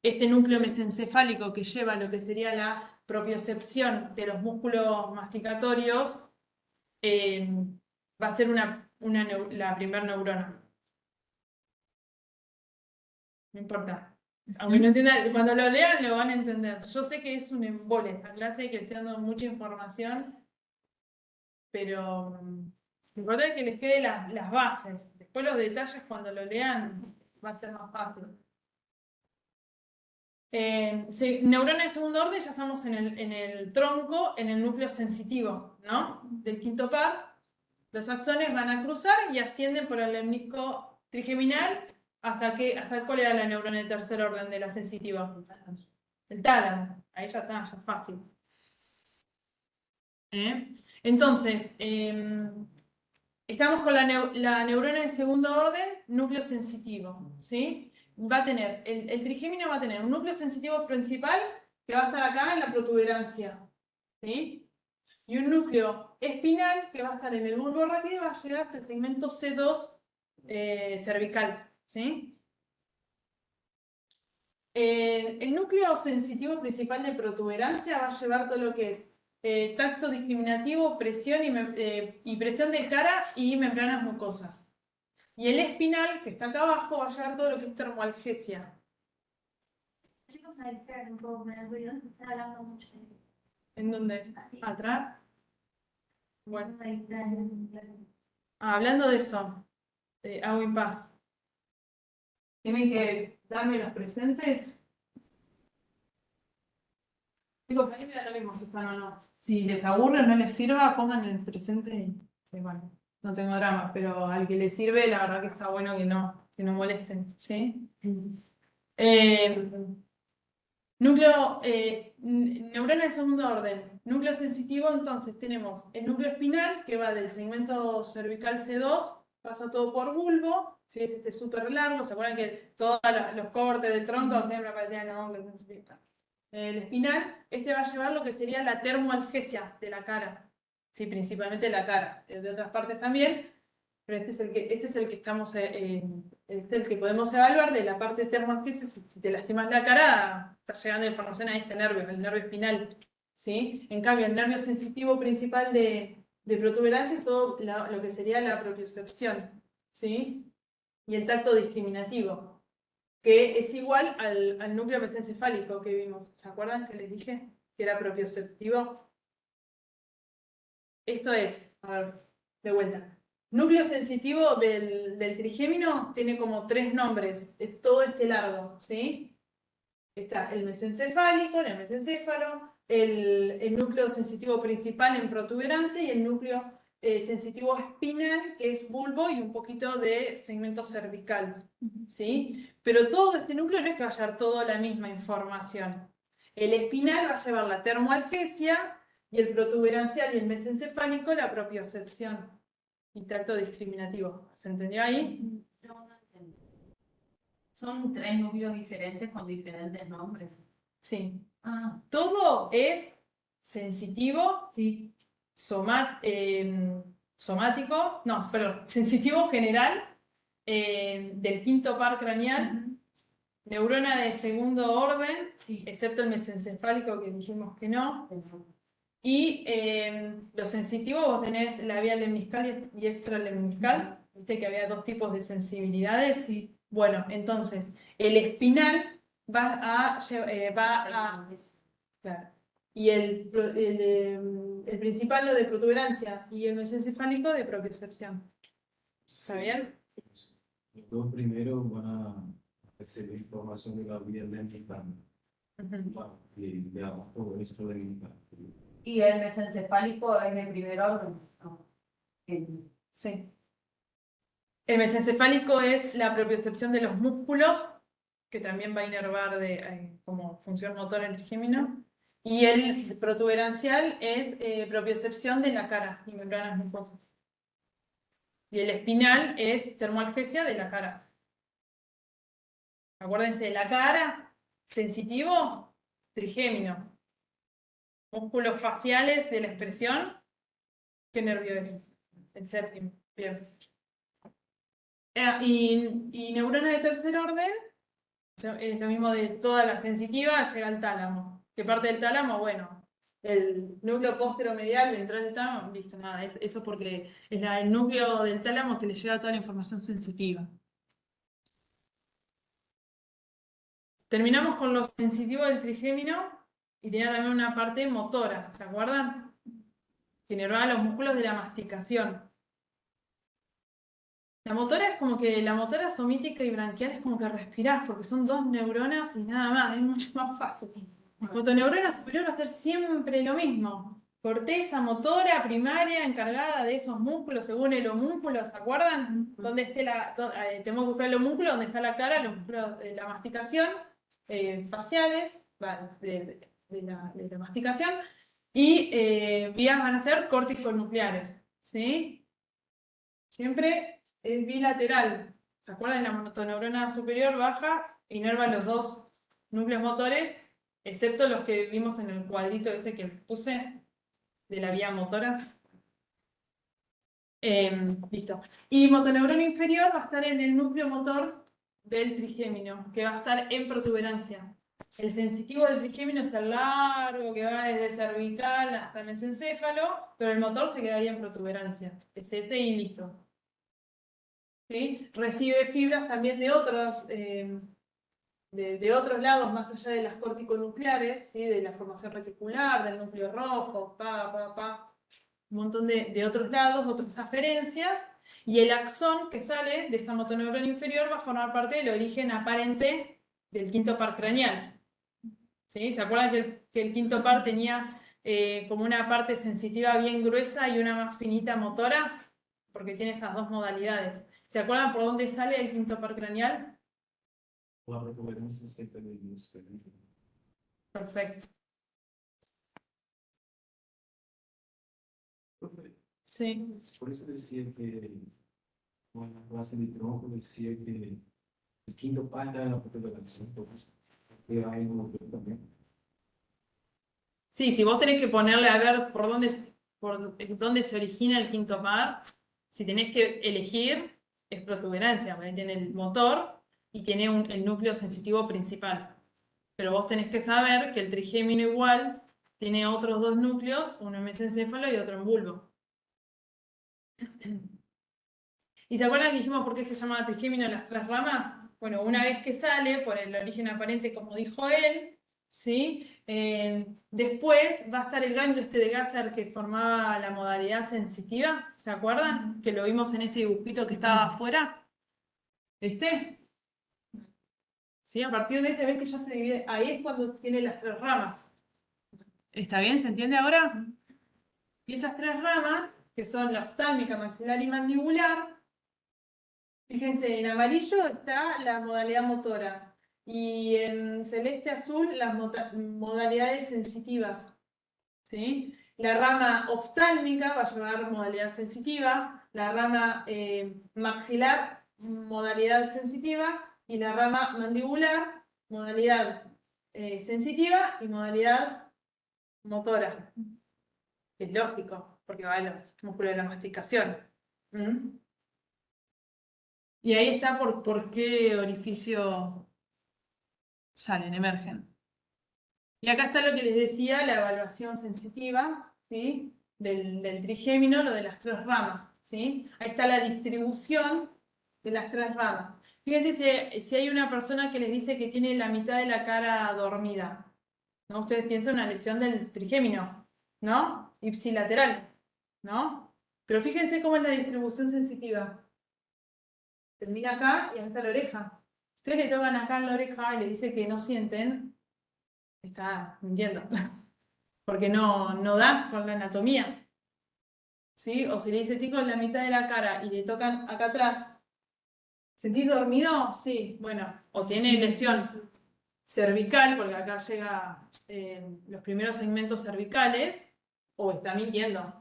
este núcleo mesencefálico que lleva lo que sería la propiocepción de los músculos masticatorios va a ser la primera neurona. No importa. Aunque no entiendan, cuando lo lean lo van a entender. Yo sé que es un embole esta clase, que estoy dando mucha información, pero lo importante es que les quede las bases. Después los detalles cuando lo lean va a ser más fácil. Neurona de segundo orden, ya estamos en el tronco, en el núcleo sensitivo, ¿no? Del quinto par. Los axones van a cruzar y ascienden por el lemnisco trigeminal. ¿Hasta cuál era la neurona de tercer orden de la sensitiva? El tálamo. Ahí ya está, ya es fácil. Entonces, estamos con la neurona de segundo orden, núcleo sensitivo. ¿Sí? Va a tener, el trigémino va a tener un núcleo sensitivo principal que va a estar acá en la protuberancia. ¿Sí? Y un núcleo espinal que va a estar en el bulbo raquídeo y va a llegar hasta el segmento C2 cervical. ¿Sí? El núcleo sensitivo principal de protuberancia va a llevar todo lo que es tacto discriminativo, presión y presión de cara y membranas mucosas. Y el espinal, que está acá abajo, va a llevar todo lo que es termoalgesia. Chicos, me distraen un poco con el ruido, están hablando mucho. ¿En dónde? ¿Atrás? Bueno. Me distraen. Hablando de eso, hago impas. Tienen que darme los presentes. Chicos, a mí me da lo mismo si están o no. Si les aburre o no les sirva, pongan el presente y bueno, no tengo drama, pero al que les sirve, la verdad que está bueno que no molesten, ¿sí? Neurona de segundo orden. Núcleo sensitivo, entonces tenemos el núcleo espinal que va del segmento cervical C2, pasa todo por bulbo, ¿sí? Es súper largo. ¿Se acuerdan que todos los cortes del tronco siempre aparecían en el núcleo sensitivo? El espinal, va a llevar lo que sería la termoalgesia de la cara, ¿sí? Principalmente la cara, de otras partes también, pero este es el que estamos, el que podemos evaluar de la parte termoalgesia. Si te lastimas la cara, está llegando información a este nervio, el nervio espinal, ¿sí? En cambio, el nervio sensitivo principal de protuberancia es todo lo que sería la propiocepción, ¿sí? Y el tacto discriminativo, que es igual al núcleo mesencefálico que vimos. ¿Se acuerdan que les dije que era propioceptivo? Esto es, a ver, de vuelta. Núcleo sensitivo del trigémino tiene como 3 nombres, es todo este largo, ¿sí? Está el mesencefálico, en el mesencéfalo, el núcleo sensitivo principal en protuberancia y el núcleo sensitivo espinal, que es bulbo y un poquito de segmento cervical, ¿sí? Pero todo este núcleo no es que va a llevar toda la misma información. El espinal va a llevar la termoalgesia y el protuberancial y el mesencefálico la propiocepción y tacto discriminativo. ¿Se entendió ahí? No entendí. Son 3 núcleos diferentes con diferentes nombres. Sí. Ah, Todo es sensitivo, sí. somático, no, perdón, sensitivo general del quinto par craneal, neurona de segundo orden, Sí. excepto el mesencefálico que dijimos que no. Y los sensitivos, vos tenés la vía lemniscal y extralemniscal. Viste que había 2 tipos de sensibilidades. Sí. Bueno, entonces, el espinal va a claro, Y el principal lo de protuberancia y el mesencefálico de propiocepción. ¿Está bien? Los dos primeros van a recibir información de la vía lenta y de abajo esto de lenta. Y el mesencefálico es de primer orden. ¿No? Sí. El mesencefálico es la propiocepción de los músculos, que también va a inervar como función motora el trigémino. Y el protuberancial es propiocepción de la cara y membranas mucosas. Y el espinal es termoalgesia de la cara. Acuérdense, la cara, sensitivo, trigémino. Músculos faciales de la expresión, ¿qué nervio es? El séptimo. Bien. Y neurona de tercer orden, es lo mismo de toda la sensitiva, llega al tálamo. ¿Qué parte del tálamo? Bueno, el núcleo posteromedial, ventral del tálamo, listo, nada, eso porque es el núcleo del tálamo que le llega toda la información sensitiva. Terminamos con lo sensitivo del trigémino y tenía también una parte motora, ¿se acuerdan? Que inervaba los músculos de la masticación. La motora es como que la motora somítica y branquial es como que respirás, porque son dos neuronas y nada más, es mucho más fácil. La motoneurona superior va a ser siempre lo mismo. Corteza motora primaria encargada de esos músculos según el homúnculo, ¿se acuerdan? Donde esté tenemos que buscar el homúnculo, donde está la cara, los músculos de la masticación, faciales, de la masticación, y vías van a ser corticonucleares, ¿sí? Siempre es bilateral. ¿Se acuerdan? La motoneurona superior baja, inerva los dos núcleos motores, excepto los que vimos en el cuadrito ese que puse de la vía motora. Listo. Y motoneurona inferior va a estar en el núcleo motor del trigémino, que va a estar en protuberancia. El sensitivo del trigémino es el largo, que va desde cervical hasta el mesencéfalo, pero el motor se quedaría en protuberancia. Es ese y listo. ¿Sí? Recibe fibras también de otros, de otros lados, más allá de las corticonucleares, ¿sí? De la formación reticular, del núcleo rojo, un montón de otros lados, otras aferencias, y el axón que sale de esa motoneurona inferior va a formar parte del origen aparente del quinto par craneal. ¿Sí? ¿Se acuerdan que el quinto par tenía como una parte sensitiva bien gruesa y una más finita motora? Porque tiene esas dos modalidades. ¿Se acuerdan por dónde sale el quinto par craneal? La protuberancia siempre de los. Perfecto. Sí. Por eso decía que, bueno, en la clase de tronco decía que el quinto par era la protuberancia, entonces, que hay un también. Sí, si vos tenés que ponerle a ver por dónde se origina el quinto par, si tenés que elegir, es protuberancia, porque tiene el motor y tiene el núcleo sensitivo principal. Pero vos tenés que saber que el trigémino igual tiene otros dos núcleos, uno en mesencéfalo y otro en bulbo. ¿Y se acuerdan que dijimos por qué se llama trigémino las tres ramas? Bueno, una vez que sale, por el origen aparente, como dijo él, ¿sí? Después va a estar el ganglio de Gasser que formaba la modalidad sensitiva, ¿se acuerdan? Que lo vimos en este dibujito que estaba afuera. ¿Sí? A partir de ese ven que ya se divide, ahí es cuando tiene las tres ramas. ¿Está bien? ¿Se entiende ahora? Y esas tres ramas, que son la oftálmica, maxilar y mandibular, fíjense, en amarillo está la modalidad motora y en celeste azul las modalidades sensitivas. ¿Sí? La rama oftálmica va a llevar modalidad sensitiva, la rama maxilar, modalidad sensitiva, y la rama mandibular, modalidad sensitiva y modalidad motora. Es lógico, porque va a los músculos de la masticación. ¿Mm? Y ahí está por qué orificio salen, emergen. Y acá está lo que les decía, la evaluación sensitiva, ¿sí? Del trigémino, lo de las tres ramas, ¿sí? Ahí está la distribución de las tres ramas. Fíjense si hay una persona que les dice que tiene la mitad de la cara dormida. ¿no? Ustedes piensan en una lesión del trigémino, ¿no? Ipsilateral, ¿no? Pero fíjense cómo es la distribución sensitiva. Termina acá y acá está la oreja. Ustedes le tocan acá en la oreja y le dicen que no sienten, está mintiendo. Porque no da con la anatomía. ¿Sí? O si le dice tico en la mitad de la cara y le tocan acá atrás, ¿sentís dormido? Sí, bueno, o tiene lesión cervical, porque acá llega los primeros segmentos cervicales, o está mintiendo.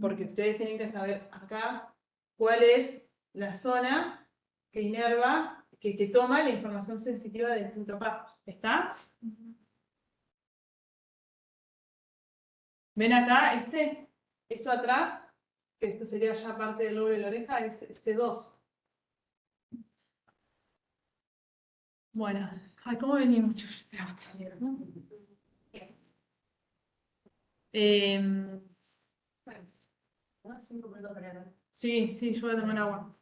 Porque ustedes tienen que saber acá cuál es la zona que inerva, que toma la información sensitiva del punto PAP. ¿Está? ¿Ven acá? Esto atrás, que esto sería ya parte del lóbulo de la oreja, es C2. Bueno, ay, ¿cómo venimos? Sí, sí, yo voy a tomar agua.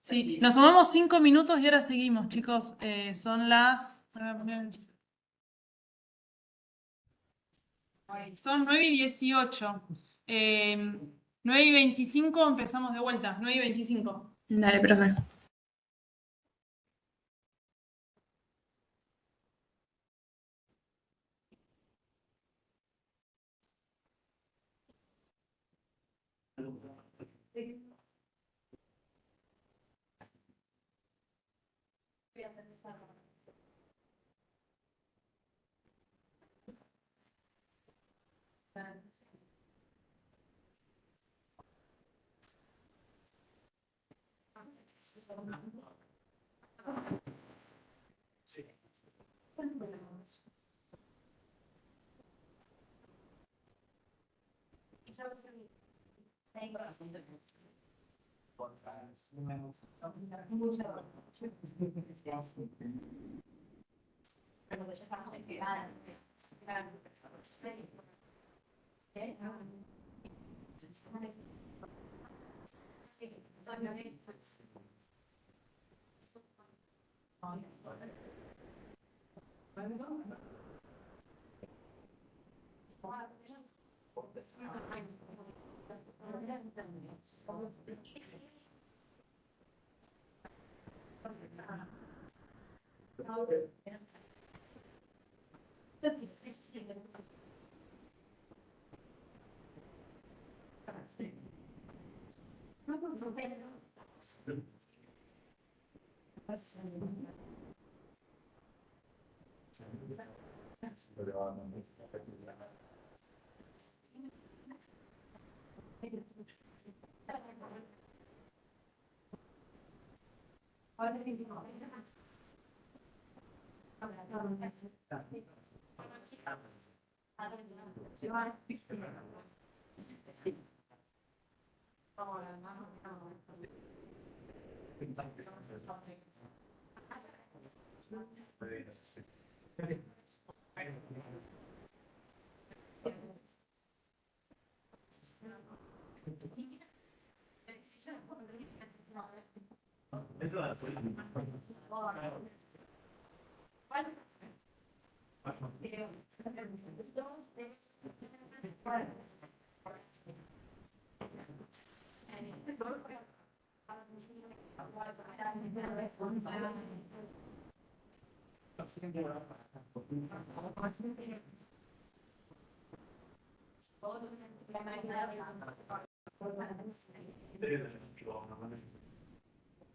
Sí, nos tomamos 5 minutos y ahora seguimos, chicos. Son las... Son 9:18. 9:25 empezamos de vuelta. 9:25. Dale, profe.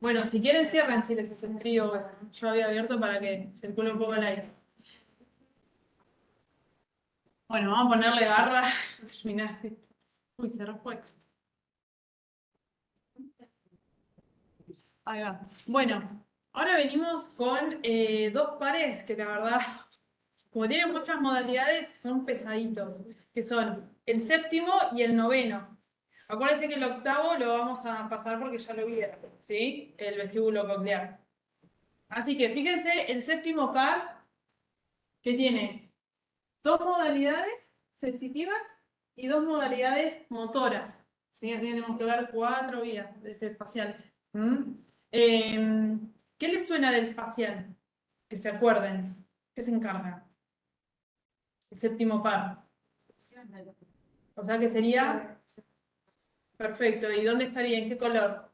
Bueno, si quieren cierren si les hace frío. Yo había abierto para que circule un poco el aire. Bueno, vamos a ponerle garra. Terminar. Uy, se fue. Ahí va. Bueno, ahora venimos con dos pares que la verdad, como tienen muchas modalidades, son pesaditos, que son el séptimo y el noveno. Acuérdense que el octavo lo vamos a pasar porque ya lo vieron, ¿sí? El vestíbulo coclear. Así que fíjense, el séptimo par, que tiene dos modalidades sensitivas y dos modalidades motoras. ¿Sí? Así que tenemos que ver 4 vías de este facial. ¿Qué les suena del facial? Que se acuerden. ¿Qué se encarga? El séptimo par. O sea que sería... Perfecto. ¿Y dónde estaría? ¿En qué color?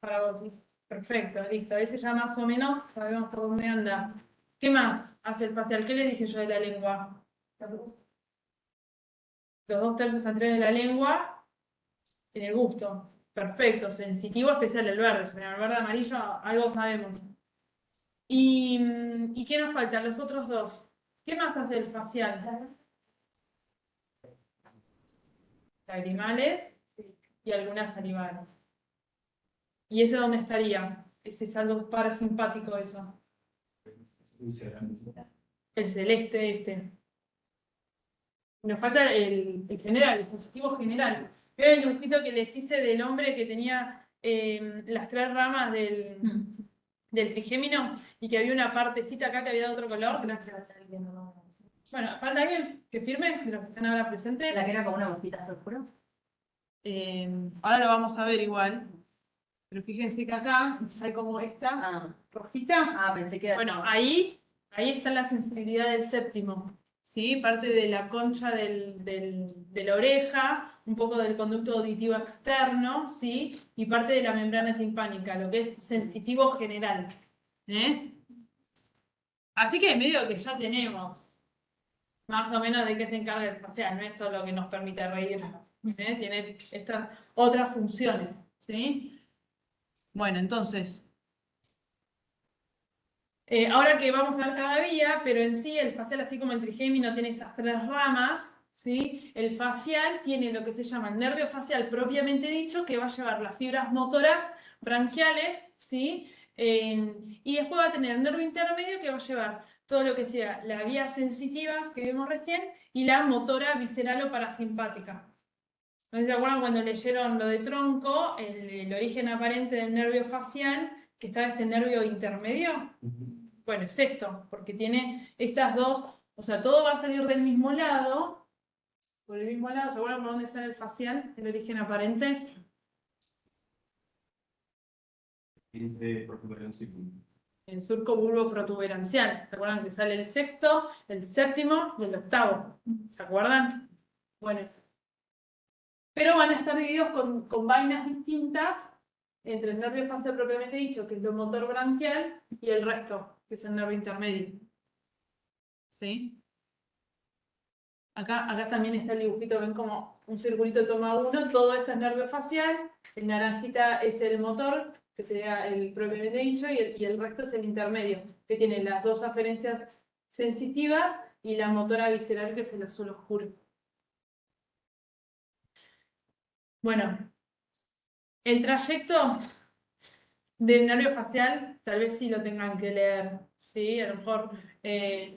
Para vos. Perfecto, listo. Ese ya más o menos sabemos por dónde anda. ¿Qué más hace el facial? ¿Qué le dije yo de la lengua? Los 2/3 anteriores de la lengua en el gusto. Perfecto. Sensitivo especial el verde. Pero el verde amarillo algo sabemos. ¿Y qué nos faltan? Los otros dos. ¿Qué más hace el facial? Lagrimales y algunas salivales. ¿Y ese dónde estaría? Ese es algo parasimpático eso. El celeste este. Nos falta el general, el sensitivo general. Veo el dibujito que les hice del hombre que tenía las 3 ramas del trigémino y que había una partecita acá que había de otro color. Bueno, falta alguien que firme, de los que están ahora presentes. La que era como una mosquita azul oscuro. Ahora lo vamos a ver igual. Pero fíjense que acá hay como esta Ah, rojita. pensé que era. Bueno, ahí está la sensibilidad del séptimo. ¿Sí? Parte de la concha de la oreja, un poco del conducto auditivo externo, ¿sí? Y parte de la membrana timpánica, lo que es sensitivo general. ¿Eh? Así que medio que ya tenemos más o menos de qué se encarga el facial, no es solo que nos permite reír, tiene estas otras funciones, ¿sí? Bueno, entonces, ahora que vamos a ver cada vía, pero en sí el facial, así como el trigémino tiene esas 3 ramas, ¿sí? El facial tiene lo que se llama el nervio facial propiamente dicho, que va a llevar las fibras motoras branquiales, ¿sí? Y después va a tener el nervio intermedio que va a llevar todo lo que sea la vía sensitiva que vimos recién y la motora visceral o parasimpática. ¿No se acuerdan cuando leyeron lo de tronco, el origen aparente del nervio facial, que estaba este nervio intermedio? Bueno, es esto, porque tiene estas dos, o sea, todo va a salir del mismo lado, por el mismo lado. ¿Se acuerdan por dónde sale el facial, el origen aparente? Entre protuberancia y punto. El surco bulbo protuberancial. ¿Se acuerdan que sale el sexto, el séptimo y el octavo? ¿Se acuerdan? Bueno. Pero van a estar divididos con vainas distintas entre el nervio facial propiamente dicho, que es el motor branquial, y el resto, que es el nervio intermedio. ¿Sí? Acá también está el dibujito, ven como un circulito toma uno, todo esto es nervio facial, el naranjita es el motor, que sería el propiamente dicho, y el resto es el intermedio, que tiene las 2 aferencias sensitivas y la motora visceral, que es el azul oscuro. Bueno, el trayecto del nervio facial, tal vez sí lo tengan que leer, ¿sí? A lo mejor,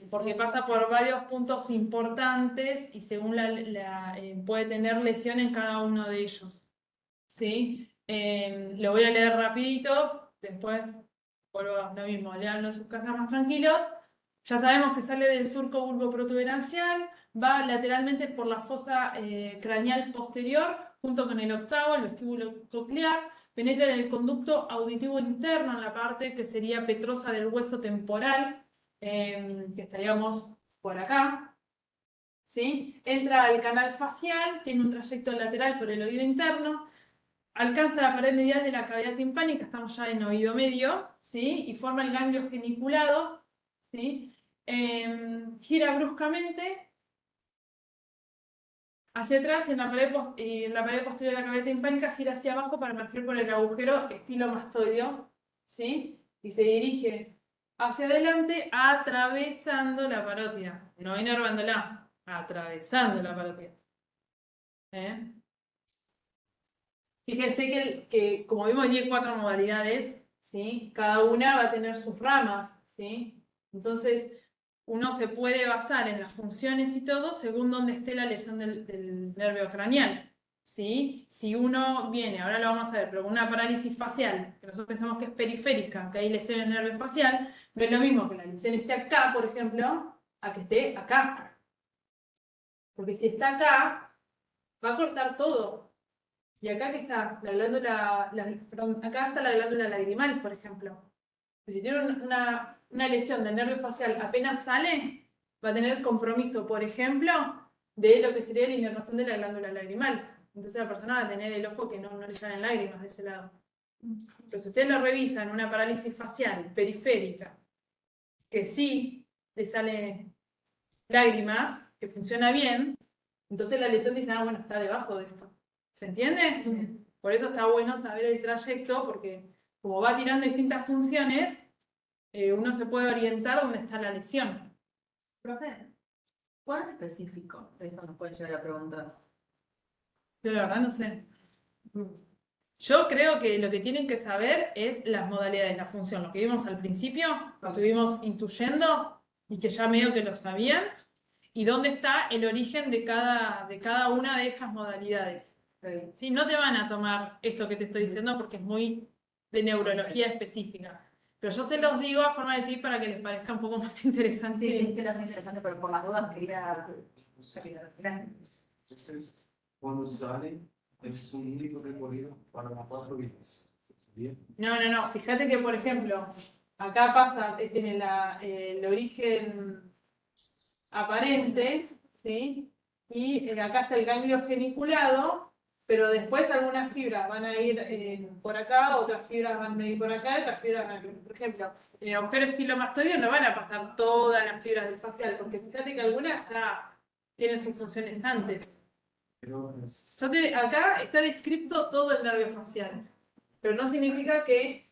porque pasa por varios puntos importantes y según puede tener lesión en cada uno de ellos, ¿sí? Lo voy a leer rapidito, después vuelvo a lo mismo, leanlo en sus casas más tranquilos. Ya sabemos que sale del surco bulboprotuberancial, va lateralmente por la fosa craneal posterior, junto con el octavo, el vestíbulo coclear, penetra en el conducto auditivo interno, en la parte que sería petrosa del hueso temporal, que estaríamos por acá, ¿sí? Entra al canal facial, tiene un trayecto lateral por el oído interno, alcanza la pared medial de la cavidad timpánica, estamos ya en oído medio, ¿sí? Y forma el ganglio geniculado, ¿sí? Gira bruscamente hacia atrás en la pared posterior de la cavidad timpánica, gira hacia abajo para emerger por el agujero estilo mastoideo, ¿sí? Y se dirige hacia adelante atravesando la parótida, no inervándola, atravesando la parótida. Fíjense que como vimos, hay 4 modalidades, ¿sí? Cada una va a tener sus ramas, ¿sí? Entonces, uno se puede basar en las funciones y todo según donde esté la lesión del nervio craneal, ¿sí? Si uno viene, ahora lo vamos a ver, pero con una parálisis facial, que nosotros pensamos que es periférica, que hay lesiones en el nervio facial, no es lo mismo que la lesión esté acá, por ejemplo, a que esté acá. Porque si está acá, va a cortar todo. Y acá que está la glándula, perdón, acá está la glándula lagrimal, por ejemplo. Si tiene una lesión del nervio facial apenas sale, va a tener compromiso, por ejemplo, de lo que sería la inervación de la glándula lagrimal. Entonces la persona va a tener el ojo que no le salen lágrimas de ese lado. Pero si ustedes lo revisan, una parálisis facial periférica, que sí le salen lágrimas, que funciona bien, entonces la lesión dice, ah, bueno, está debajo de esto. ¿Se entiende? Sí. Por eso está bueno saber el trayecto, porque como va tirando distintas funciones, uno se puede orientar dónde está la lesión. Profe, ¿cuán específico? Esto nos puede llegar a preguntar. Yo la verdad no sé. Yo creo que lo que tienen que saber es las modalidades, la función. Lo que vimos al principio, lo estuvimos intuyendo y que ya medio que lo sabían. Y dónde está el origen de cada una de esas modalidades. Sí. ¿Sí? No te van a tomar esto que te estoy diciendo porque es muy de neurología específica. Pero yo se los digo a forma de tip para que les parezca un poco más interesante. Sí, sí, que era muy interesante, pero por las dudas quería... Gracias. Entonces, cuando sale, es un único recorrido para las 4 vías. ¿Bien? No. Fíjate que, por ejemplo, acá pasa, tiene el origen aparente, ¿sí? Y acá está el ganglio geniculado, pero después algunas fibras van a ir por acá, otras fibras van a ir por acá, otras fibras van a ir, por ejemplo, en el agujero estilomastoideo no van a pasar todas las fibras del facial, porque fíjate que algunas tienen sus funciones antes. Pero es, Acá está descrito todo el nervio facial, pero no significa que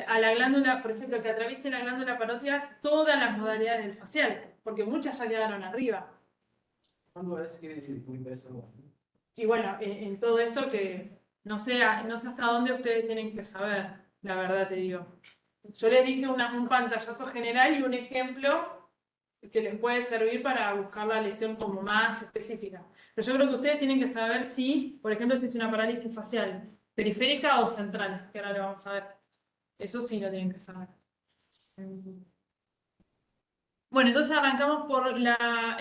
a la glándula, por ejemplo, que atraviese la glándula parótida todas las modalidades del facial, porque muchas ya quedaron arriba. ¿cuándo es que empieza? Y bueno, en todo esto que no sé hasta dónde ustedes tienen que saber, la verdad te digo. Yo les dije un pantallazo general y un ejemplo que les puede servir para buscar la lesión como más específica. Pero yo creo que ustedes tienen que saber si, por ejemplo, si es una parálisis facial periférica o central, que ahora lo vamos a ver. Eso sí lo tienen que saber. Bueno, entonces arrancamos por la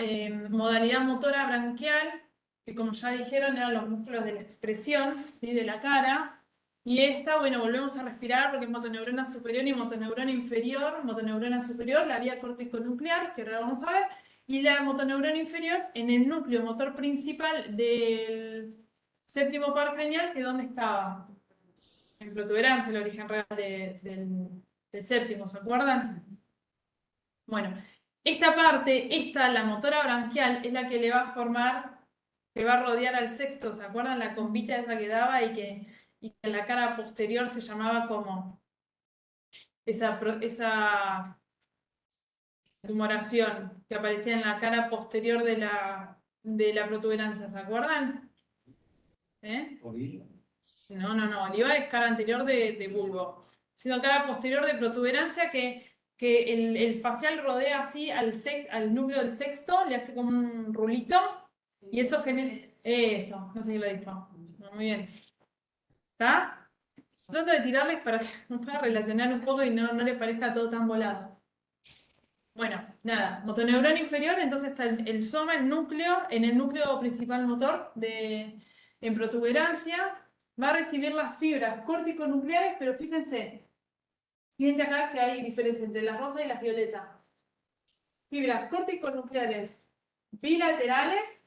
modalidad motora branquial, que como ya dijeron eran los músculos de la expresión, ¿sí? De la cara. Y esta, bueno, volvemos a respirar porque es motoneurona superior y motoneurona inferior. Motoneurona superior, la vía córtico-nuclear, que ahora vamos a ver. Y la motoneurona inferior en el núcleo motor principal del séptimo par craneal, que ¿dónde estaba? En protuberancia, el origen real del séptimo, ¿se acuerdan? Bueno, esta parte, la motora branquial, es la que le va a formar, que va a rodear al sexto, ¿se acuerdan? La combita esa que daba y que en la cara posterior se llamaba como esa tumoración que aparecía en la cara posterior de la protuberancia, ¿se acuerdan? ¿Eh? ¿Oliva? No, oliva es cara anterior de bulbo, sino cara posterior de protuberancia que el facial rodea así al núcleo del sexto, le hace como un rulito, y eso genera... Eso, no sé si lo he dicho. No, muy bien. ¿Está? Trato de tirarles para que nos pueda relacionar un poco y no les parezca todo tan volado. Bueno, nada, motoneurona inferior, entonces está el soma, el núcleo, en el núcleo principal motor en protuberancia, va a recibir las fibras corticonucleares, pero fíjense acá que hay diferencia entre la rosa y la violeta. Fibras corticonucleares bilaterales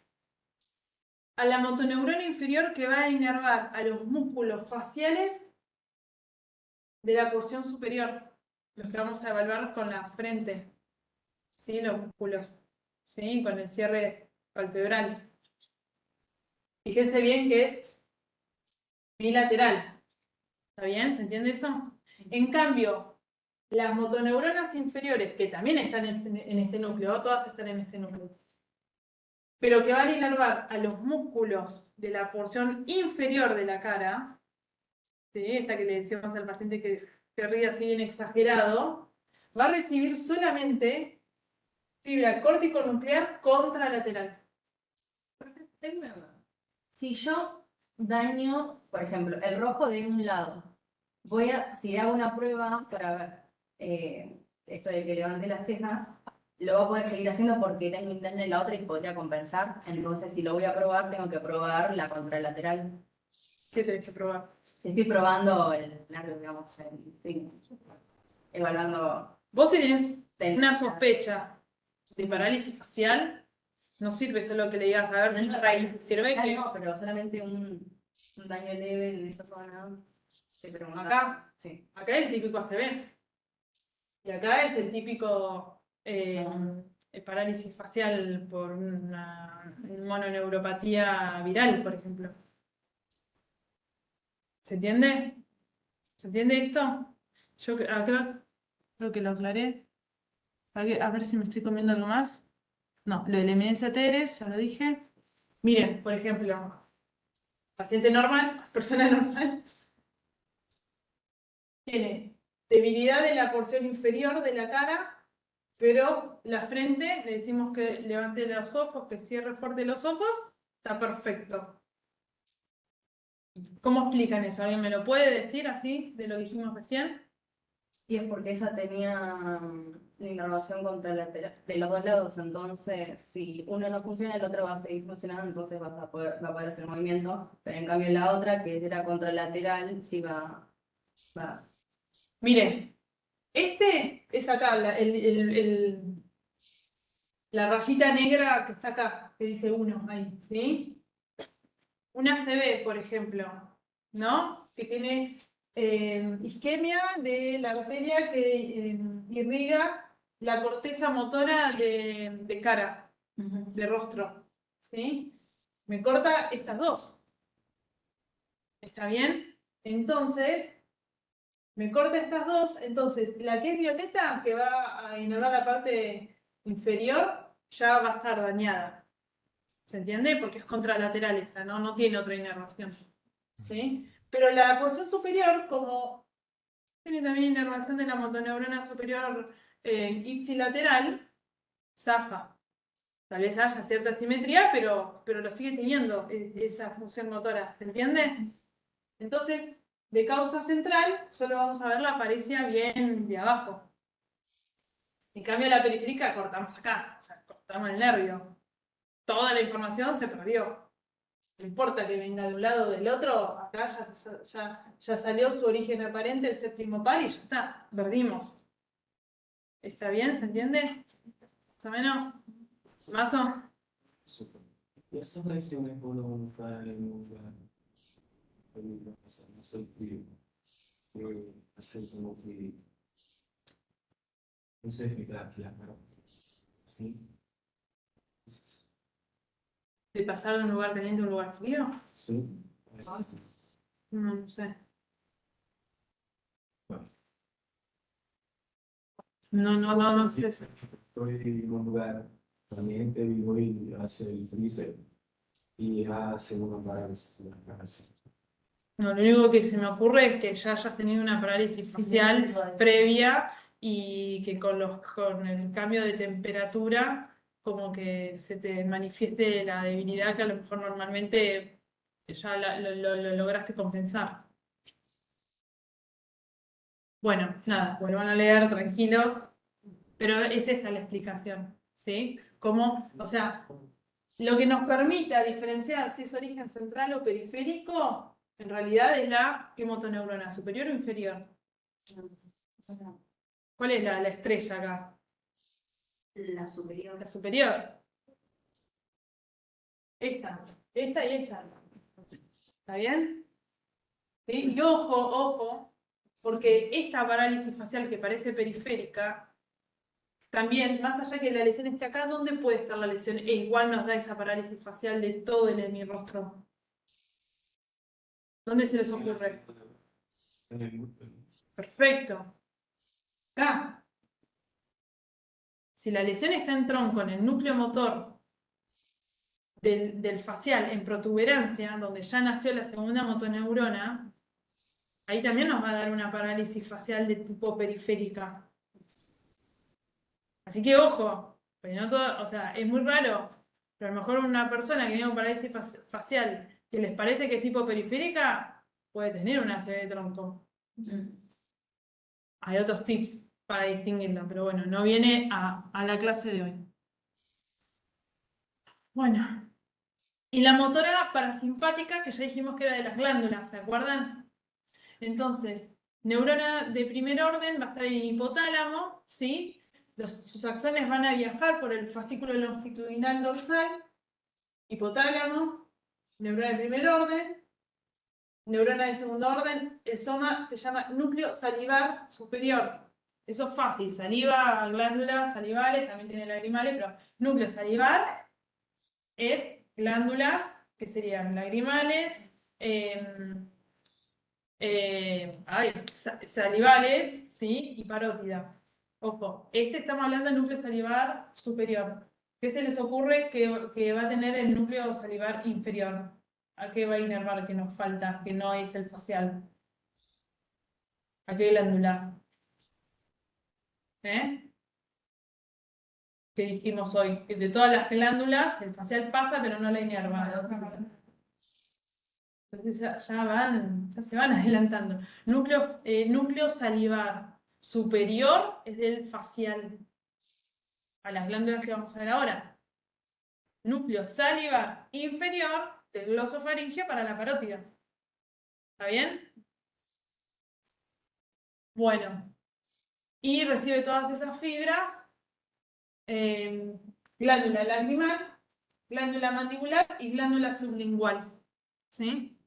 a la motoneurona inferior que va a inervar a los músculos faciales de la porción superior, los que vamos a evaluar con la frente, ¿sí? Los músculos, ¿sí? Con el cierre palpebral. Fíjense bien que es bilateral. ¿Está bien? ¿Se entiende eso? En cambio, las motoneuronas inferiores, que también están en este núcleo, todas están en este núcleo, pero que van a inervar a los músculos de la porción inferior de la cara, ¿sí? Esta que le decíamos al paciente que ríe así bien exagerado, va a recibir solamente fibra córtico-nuclear contralateral. Tengo una duda. Si yo daño, por ejemplo, el rojo de un lado, si hago una prueba para ver esto de que levante las cejas, lo voy a poder seguir haciendo porque tengo interno en la otra y podría compensar. Entonces, si lo voy a probar, tengo que probar la contralateral. ¿Qué tenés que probar? Si estoy probando el nervio, digamos, evaluando. Vos si tenés una técnicas. sospecha de parálisis facial, no sirve solo que le digas a ver si es parálisis, sirve que No, pero solamente un daño leve en esa zona. Te pregunto. acá, Sí. acá es el típico ACV. Y acá es el típico parálisis facial por una mononeuropatía viral, por ejemplo. ¿Se entiende? ¿Se entiende esto? Yo creo que lo aclaré. A ver si me estoy comiendo algo más. No, lo de la eminencia teres, ya lo dije. Miren, por ejemplo, paciente normal, persona normal, tiene debilidad de la porción inferior de la cara, pero la frente, le decimos que levante los ojos, que cierre fuerte los ojos, está perfecto. ¿Cómo explican eso? ¿Alguien me lo puede decir así, de lo que dijimos recién? Y es porque ella tenía la inervación contralateral de los dos lados, entonces si uno no funciona, el otro va a seguir funcionando, entonces va a poder hacer movimiento, pero en cambio la otra, que era contralateral, sí va. Miren, este es acá, la rayita negra que está acá, que dice 1 ahí, ¿sí? Una CB, por ejemplo, ¿no? Que tiene isquemia de la arteria que irriga la corteza motora de cara, de rostro, ¿sí? Me corta estas dos. ¿Está bien? Entonces, me corta estas dos, entonces la que es violeta, que va a inervar la parte inferior, ya va a estar dañada. ¿Se entiende? Porque es contralateral esa, ¿no? No tiene otra inervación. ¿Sí? Pero la porción superior, como tiene también inervación de la motoneurona superior ipsilateral, zafa. Tal vez haya cierta simetría, pero lo sigue teniendo esa función motora. ¿Se entiende? Entonces, de causa central, solo vamos a ver la apariencia bien de abajo. En cambio, la periférica cortamos acá, o sea, cortamos el nervio. Toda la información se perdió. No importa que venga de un lado o del otro, acá ya salió su origen aparente, el séptimo par, y ya está, perdimos. ¿Está bien? ¿Se entiende? ¿Más o menos? ¿Mazo? Súper. Y esas lesiones uno nunca en un lugar, no sé, hacer como que, no sé explicar, claro, ¿sí? ¿De pasar de un lugar caliente a un lugar frío? Sí. No sé. Bueno. No sé. Estoy en un lugar caliente, vivo y hace el freezer y hace una parálisis de la cabeza. No, lo único que se me ocurre es que ya hayas tenido una parálisis facial previa y que con el cambio de temperatura como que se te manifieste la debilidad que a lo mejor normalmente ya lo lograste compensar. Bueno, nada, vuelvan a leer tranquilos, pero es esta la explicación, ¿sí? Como, o sea, lo que nos permite diferenciar si es origen central o periférico, en realidad es ¿qué motoneurona? ¿Superior o inferior? ¿Cuál es la estrella acá? La superior. La superior. Esta y esta. ¿Está bien? ¿Sí? Y ojo, porque esta parálisis facial que parece periférica, también, más allá que la lesión esté acá, ¿dónde puede estar la lesión? E igual nos da esa parálisis facial de todo el hemirrostro. ¿Dónde se les ocurre? En el grupo. Perfecto. Acá. Si la lesión está en tronco, en el núcleo motor del facial, en protuberancia, donde ya nació la segunda motoneurona, ahí también nos va a dar una parálisis facial de tipo periférica. Así que ojo, porque no todo, o sea, es muy raro, pero a lo mejor una persona que tiene una parálisis facial que les parece que es tipo periférica, puede tener una ACV de tronco. Hay otros tips para distinguirlo, pero bueno, no viene a la clase de hoy. Bueno, y la motora parasimpática, que ya dijimos que era de las glándulas, ¿se acuerdan? Entonces, Neurona de primer orden va a estar en el hipotálamo, ¿sí? Sus axones van a viajar por el fascículo longitudinal dorsal, hipotálamo, neurona de primer orden, neurona de segundo orden, el soma se llama núcleo salivar superior. Eso es fácil, saliva, glándulas salivales, también tiene lagrimales, pero núcleo salivar es glándulas que serían lagrimales, salivales, ¿sí? Y parótida. Ojo, estamos hablando del núcleo salivar superior. ¿Qué se les ocurre que va a tener el núcleo salivar inferior? ¿A qué va a inervar que nos falta, que no es el facial? ¿A qué glándula? ¿Eh? ¿Qué dijimos hoy? Que de todas las glándulas, el facial pasa, pero no la inerva. Entonces ya se van adelantando. Núcleo salivar superior es del facial. A las glándulas que vamos a ver ahora. Núcleo salivar inferior del glosofaringeo para la parótida. ¿Está bien? Bueno. Y recibe todas esas fibras. Glándula lagrimal, glándula mandibular y glándula sublingual. ¿Sí?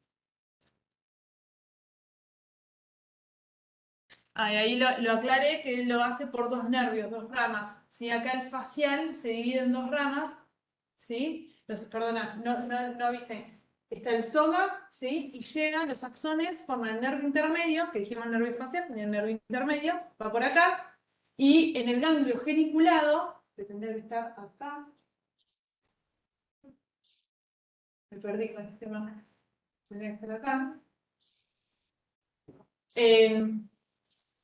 Ahí lo aclaré que lo hace por dos nervios, dos ramas. ¿Sí? Acá el facial se divide en dos ramas. ¿Sí? Perdona, no avisé. Está el soma, ¿sí? Y llegan los axones, forman el nervio intermedio, que dijimos nervio facial, el nervio intermedio, va por acá. Y en el ganglio geniculado, que tendría que estar acá. Me perdí con este tema. Tendría que estar acá.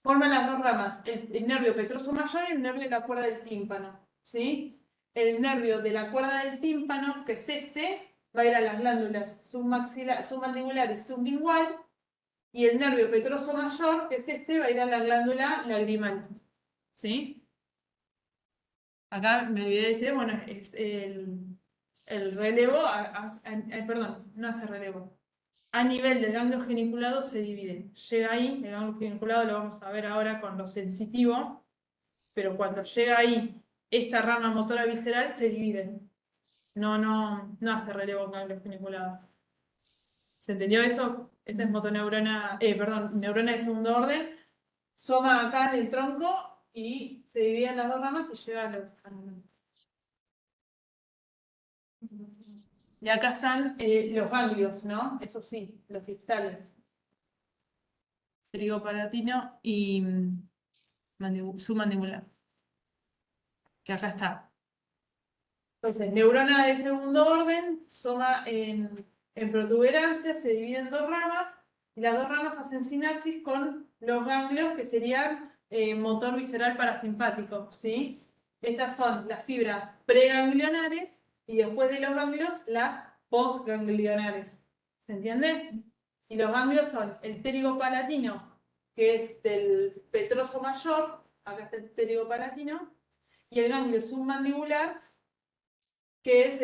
Forman las dos ramas, el nervio petroso mayor y el nervio de la cuerda del tímpano. ¿Sí? El nervio de la cuerda del tímpano, que es este, va a ir a las glándulas submandibular y sublingual, y el nervio petroso mayor, que es este, va a ir a la glándula lagrimal. ¿Sí? Acá me olvidé de decir, bueno, es el relevo, perdón, no hace relevo. A nivel del ganglio geniculado se divide. Llega ahí, el ganglio geniculado lo vamos a ver ahora con lo sensitivo, pero cuando llega ahí esta rama motora visceral se divide. No hace relevo en ganglio geniculado. ¿Se entendió eso? Esta es motoneurona, neurona de segundo orden. Soma acá en el tronco y se divide en las dos ramas y llega a los. Y acá están los ganglios, ¿no? Eso sí, los distales. Pterigopalatino y submandibular. Que acá está. Entonces, neurona de segundo orden, soma en protuberancia, se divide en dos ramas, y las dos ramas hacen sinapsis con los ganglios que serían motor visceral parasimpático, ¿sí? Estas son las fibras preganglionares y después de los ganglios las postganglionares. ¿Se entiende? Y los ganglios son el pterigopalatino, que es del petroso mayor, acá está el pterigopalatino, y el ganglio submandibular, que es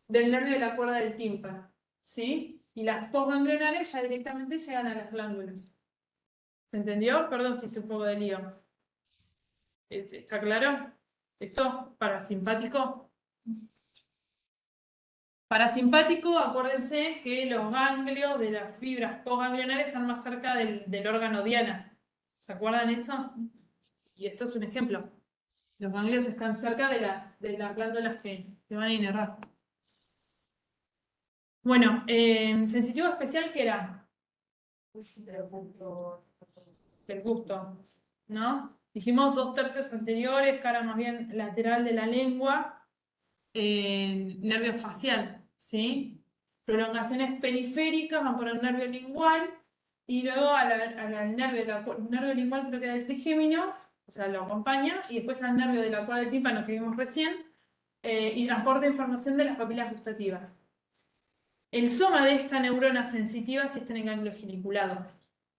del nervio de la cuerda del tímpano, ¿sí? Y las postganglionares ya directamente llegan a las glándulas. ¿Se entendió? Perdón si hice un poco de lío. ¿Está claro? ¿Esto? ¿Parasimpático? Parasimpático, acuérdense que los ganglios de las fibras postganglionares están más cerca del órgano diana. ¿Se acuerdan eso? Y esto es un ejemplo. Los ganglios están cerca de las glándulas que van a inervar. Bueno, sensitivo especial, ¿qué era? El gusto, ¿no? Dijimos 2/3 anteriores, cara más bien lateral de la lengua, nervio facial, ¿sí? Prolongaciones periféricas van por el nervio lingual y luego al nervio lingual creo que era el trigémino, o sea, lo acompaña, y después al nervio de la cuerda del tímpano que vimos recién, y transporta información de las papilas gustativas. El soma de esta neurona sensitiva sí está en el ganglio geniculado.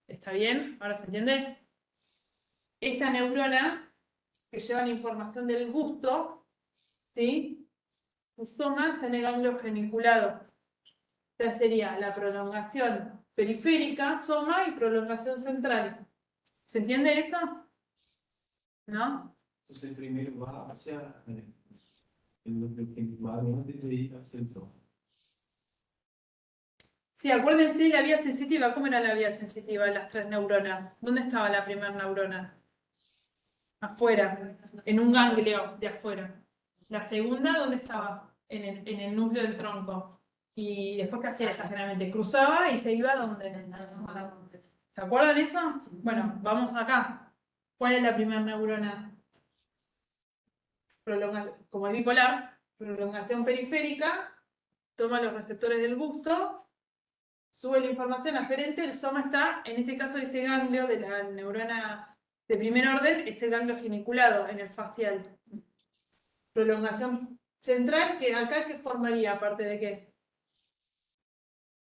¿Está bien? ¿Ahora se entiende? Esta neurona que lleva la información del gusto, ¿sí? Su soma está en el ganglio geniculado. Esta sería la prolongación periférica, soma, y prolongación central. ¿Se entiende eso? ¿No? Entonces primero va hacia el que va de ahí hacia el tronco. Sí, acuérdense la vía sensitiva. ¿Cómo era la vía sensitiva de las 3 neuronas? ¿Dónde estaba la primera neurona? Afuera, en un ganglio de afuera. La segunda, ¿dónde estaba? En el núcleo del tronco. Y después, ¿qué hacía esa generalmente? Cruzaba y se iba a donde. ¿Se acuerdan eso? Bueno, vamos acá. ¿Cuál es la primera neurona? Como es bipolar, prolongación periférica, toma los receptores del gusto, sube la información aferente, el soma está, en este caso ese ganglio de la neurona de primer orden, es el ganglio geniculado en el facial. Prolongación central, que acá, ¿qué formaría? ¿Aparte de qué?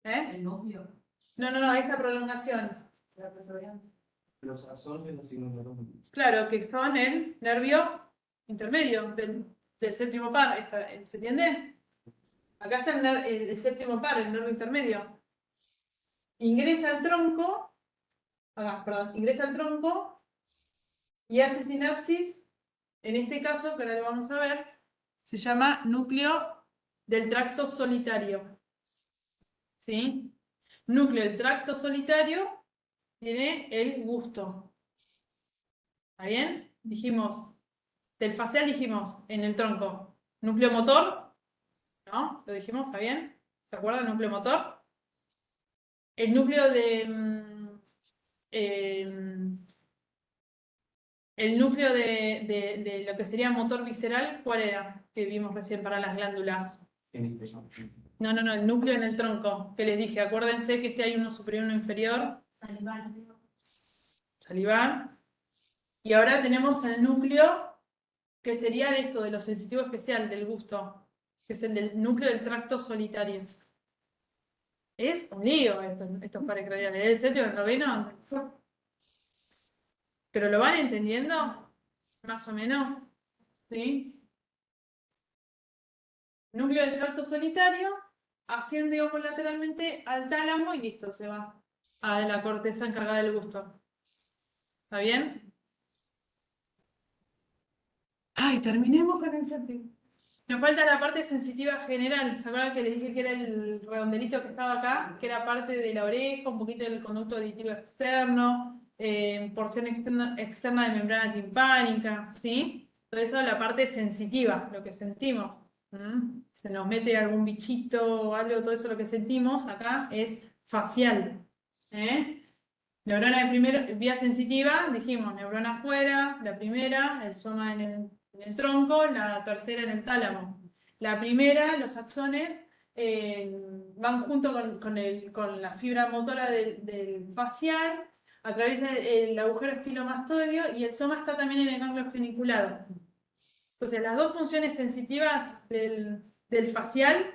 El núcleo. No, esta prolongación. Los azones los ignoraron. Claro, que son el nervio intermedio del séptimo par. ¿Se entiende? Acá está el séptimo par, el nervio intermedio. Ingresa al tronco, ingresa al tronco y hace sinapsis. En este caso, que ahora lo vamos a ver, se llama núcleo del tracto solitario. ¿Sí? Núcleo del tracto solitario tiene el gusto. ¿Está bien? Dijimos, del facial dijimos, en el tronco. Núcleo motor, ¿no? Lo dijimos, ¿está bien? ¿Se acuerdan? Núcleo motor. El núcleo el núcleo de lo que sería motor visceral, ¿cuál era? Que vimos recién para las glándulas. No, el núcleo en el tronco, que les dije, acuérdense que hay uno superior y uno inferior. Salivar. Y ahora tenemos el núcleo, que sería de esto, de lo sensitivo especial, del gusto, que es el del núcleo del tracto solitario. Es un lío estos pares craniales, el séptimo, el noveno. ¿Pero lo van entendiendo? Más o menos. ¿Sí? Núcleo del tracto solitario, asciende lateralmente al tálamo y listo, se va a la corteza encargada del gusto. ¿Está bien? Ay, terminemos con el séptimo. Nos falta la parte sensitiva general. ¿Se acuerdan que les dije que era el redondelito que estaba acá? Que era parte de la oreja, un poquito del conducto auditivo externo, porción externa de membrana timpánica, ¿sí? Todo eso es la parte sensitiva, lo que sentimos. Se nos mete algún bichito o algo, todo eso lo que sentimos acá es facial. Neurona de primera vía sensitiva, dijimos, neurona afuera, la primera, el soma en el tronco, la tercera en el tálamo. La primera, los axones, van junto con la fibra motora del facial, atraviesa el agujero estilomastoideo y el soma está también en el ganglio geniculado. Entonces, las dos funciones sensitivas del facial,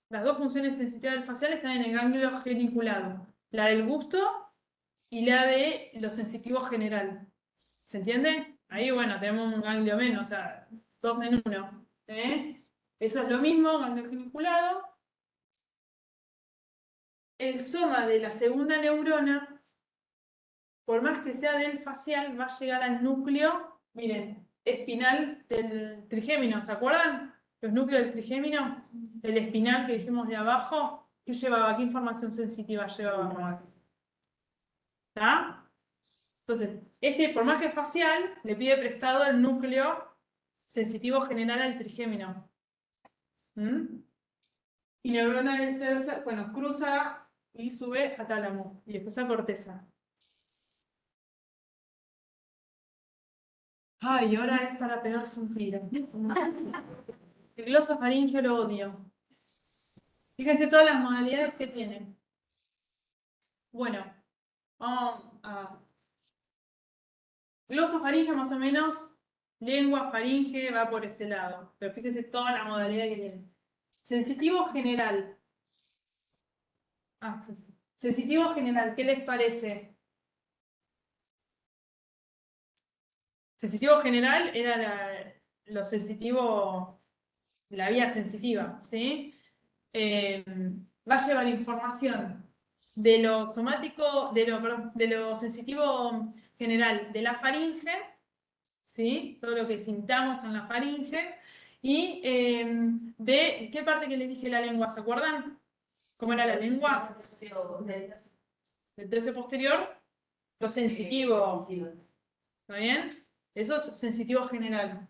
las dos funciones sensitivas del facial están en el ganglio geniculado. La del gusto y la de lo sensitivo general. ¿Se entiende? Ahí, bueno, tenemos un ganglio menos, o sea, 2 en 1. Eso es lo mismo, ganglio geniculado. El soma de la segunda neurona, por más que sea del facial, va a llegar al núcleo, miren, espinal del trigémino, ¿se acuerdan? Los núcleos del trigémino, el espinal que dijimos de abajo, ¿qué llevaba? ¿Qué información sensitiva llevaba? ¿Está? Entonces, por más que es facial, le pide prestado el núcleo sensitivo general al trigémino. Y neurona del tercer, bueno, cruza y sube a tálamo, y después a corteza. Ay, ahora es para pegarse un tiro. El glosofaringeo lo odio. Fíjense todas las modalidades que tiene. Bueno, vamos a... Glosofaringe más o menos, lengua, faringe, va por ese lado. Pero fíjense toda la modalidad que tiene. Sensitivo general. Sensitivo general, ¿qué les parece? Sensitivo general era la vía sensitiva, ¿sí? va a llevar información de lo somático, perdón, de lo sensitivo general de la faringe, ¿sí? Todo lo que sintamos en la faringe, y de qué parte que les dije la lengua, ¿se acuerdan? ¿Cómo era la lengua? Del tercio posterior, lo sensitivo, ¿está bien? Eso es sensitivo general.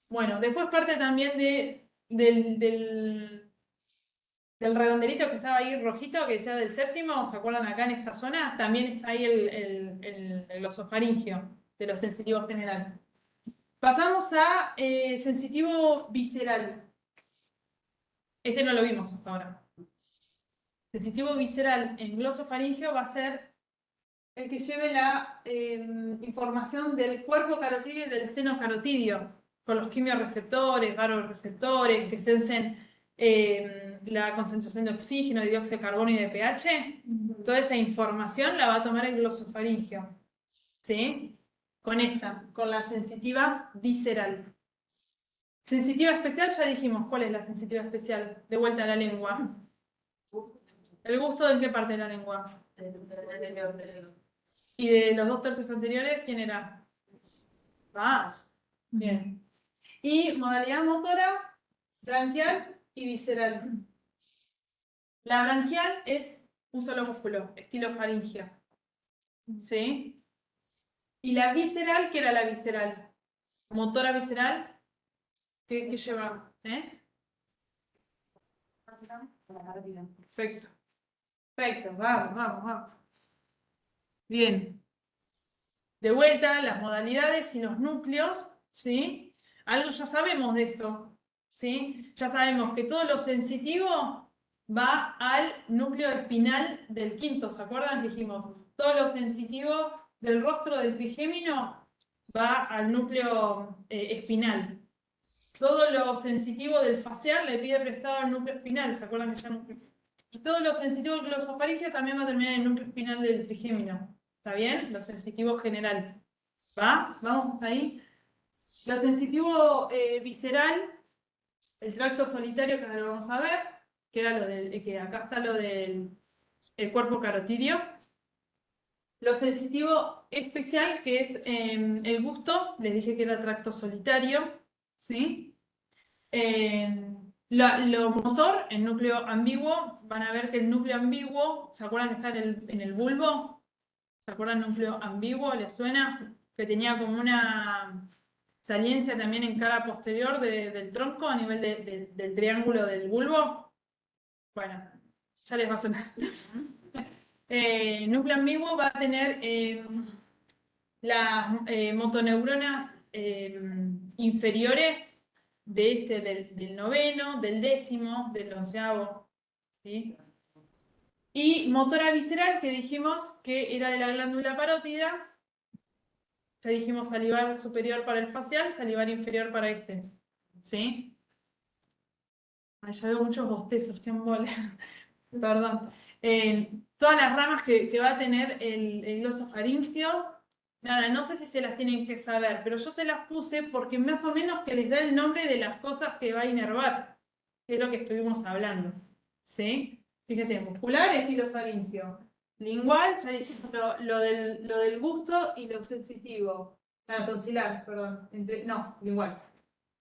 Bueno, después parte también del redondelito que estaba ahí rojito, que decía del séptimo, ¿se acuerdan acá en esta zona? También está ahí el glosofaringio de lo sensitivo general. Pasamos a sensitivo visceral. Este no lo vimos hasta ahora. Sensitivo visceral en glosofaringio va a ser el que lleve la información del cuerpo carotidio y del seno carotidio, con los quimioreceptores, varoreceptores, que sensen la concentración de oxígeno, de dióxido de carbono y de pH. Toda esa información la va a tomar el glosofaringio. ¿Sí? Con la sensitiva visceral. Sensitiva especial, ya dijimos, ¿cuál es la sensitiva especial? De vuelta a la lengua. ¿El gusto de qué parte de la lengua? ¿Y de los 2/3 anteriores, quién era? Vas. Bien. Y modalidad motora, branquial y visceral. La branquial es un solo músculo, estilofaringio. ¿Sí? Y la visceral, ¿qué era la visceral? Motora visceral, ¿qué lleva? Perfecto. Perfecto, vamos. Bien. De vuelta, las modalidades y los núcleos, ¿sí? Algo ya sabemos de esto, ¿sí? Ya sabemos que todo lo sensitivo va al núcleo espinal del quinto, ¿se acuerdan? Dijimos, todo lo sensitivo del rostro del trigémino va al núcleo espinal. Todo lo sensitivo del facial le pide prestado al núcleo espinal, ¿se acuerdan que ya núcleo? Y todo lo sensitivo del glosofaringio también va a terminar en el núcleo espinal del trigémino. ¿Está bien? Lo sensitivo general. ¿Va? ¿Vamos hasta ahí? Lo sensitivo visceral, el tracto solitario, que ahora lo vamos a ver, que era lo del, que acá está lo del el cuerpo carotidio. Lo sensitivo especial, que es el gusto, les dije que era tracto solitario, ¿sí? Lo motor, el núcleo ambiguo, van a ver que el núcleo ambiguo, ¿se acuerdan que está en el bulbo? ¿Se acuerdan del núcleo ambiguo? ¿Les suena? Que tenía como una saliencia también en cara posterior del tronco a nivel del triángulo del bulbo. Bueno, ya les va a sonar. Núcleo ambiguo va a tener las motoneuronas inferiores del noveno, del décimo, del onceavo. ¿Sí? Y motora visceral, que dijimos que era de la glándula parótida. Ya dijimos salivar superior para el facial, salivar inferior para este. ¿Sí? Ay, ya veo muchos bostezos, qué embole. Perdón. Todas las ramas que va a tener el glosofaringio, nada, no sé si se las tienen que saber, pero yo se las puse porque más o menos que les da el nombre de las cosas que va a inervar, que es lo que estuvimos hablando. ¿Sí? Fíjense, muscular, estilofaringio. Lingual, ya dijimos lo del gusto y lo sensitivo. Tonsilar, perdón. No, lingual.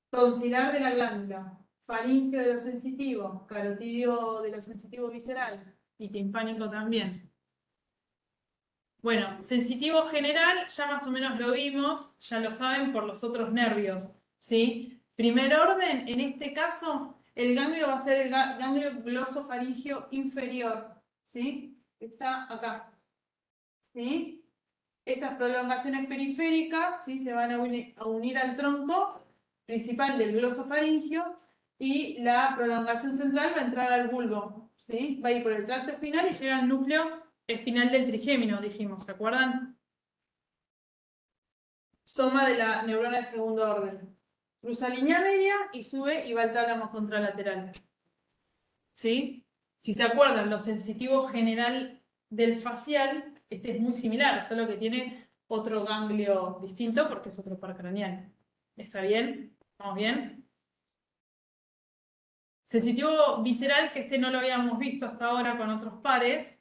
Tonsilar de la glándula. Faringio de lo sensitivo. Carotidio de lo sensitivo visceral. Y timpánico también. Bueno, sensitivo general, ya más o menos lo vimos, ya lo saben por los otros nervios. ¿Sí? Primer orden, en este caso, el ganglio va a ser el ganglio glosofaringio inferior. ¿Sí? Está acá. ¿Sí? Estas prolongaciones periféricas, ¿sí? Se van a unir al tronco principal del glosofaringio y la prolongación central va a entrar al bulbo. ¿Sí? Va a ir por el tracto espinal y llega al núcleo espinal del trigémino, dijimos, ¿se acuerdan? Soma de la neurona de segundo orden. Cruza línea media y sube y va al tálamo contralateral. ¿Sí? Si se acuerdan, lo sensitivo general del facial, este es muy similar, solo que tiene otro ganglio distinto porque es otro par craneal. ¿Está bien? ¿Vamos bien? Sensitivo visceral, que este no lo habíamos visto hasta ahora con otros pares.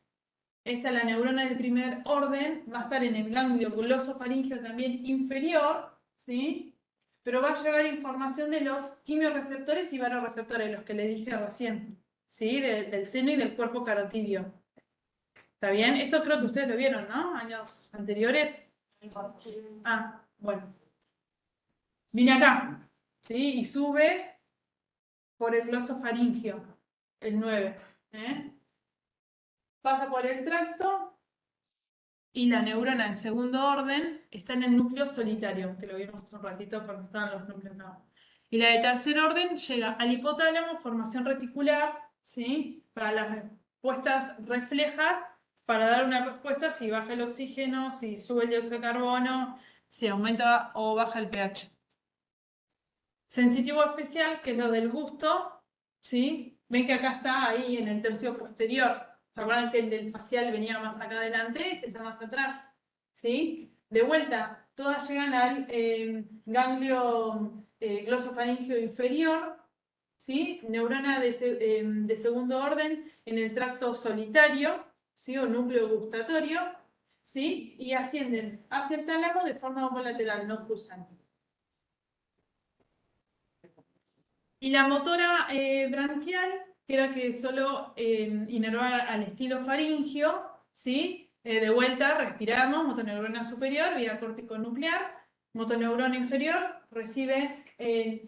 Esta, la neurona del primer orden, va a estar en el ganglio glosofaríngeo también inferior, ¿sí? Pero va a llevar información de los quimiorreceptores y varoreceptores, los que le dije recién, ¿sí? Del seno y del cuerpo carotidio. ¿Está bien? Esto creo que ustedes lo vieron, ¿no? Años anteriores. Ah, bueno. Vine acá, ¿sí? Y sube por el glosofaringio, el 9. Pasa por el tracto y la neurona en segundo orden está en el núcleo solitario, que lo vimos hace un ratito cuando estaban los núcleos. Y la de tercer orden llega al hipotálamo, formación reticular, ¿sí? Para las respuestas reflejas, para dar una respuesta si baja el oxígeno, si sube el dióxido de carbono, si aumenta o baja el pH. Sensitivo especial, que es lo del gusto, ¿sí? Ven que acá está ahí en el tercio posterior. ¿Se acuerdan que el del facial venía más acá adelante? Este está más atrás, ¿sí? De vuelta, todas llegan al ganglio glosofaríngeo inferior, ¿sí? Neurona de segundo orden en el tracto solitario, ¿sí? O núcleo gustatorio, ¿sí? Y ascienden hacia el tálamo de forma homolateral, no cruzan. Y la motora branquial, que era que solo inervaba al estilo faringio, ¿sí? De vuelta, respiramos, motoneurona superior, vía corticonuclear, motoneurona inferior, recibe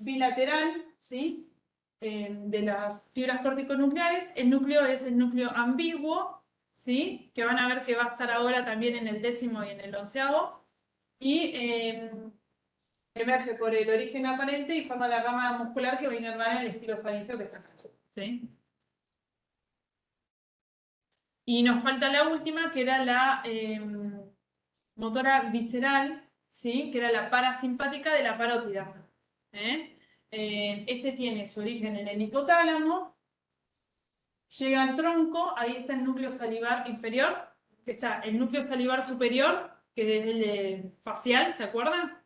bilateral, ¿sí? De las fibras corticonucleares. El núcleo es el núcleo ambiguo, ¿sí? Que van a ver que va a estar ahora también en el 10º y en el 11º. Y emerge por el origen aparente y forma la rama muscular que va a inervar el estilo faríngeo que está acá, ¿sí? Y nos falta la última, que era la motora visceral, ¿sí? Que era la parasimpática de la parótida. Este tiene su origen en el hipotálamo, llega al tronco, ahí está el núcleo salivar inferior, que está el núcleo salivar superior, que es el facial, ¿se acuerdan?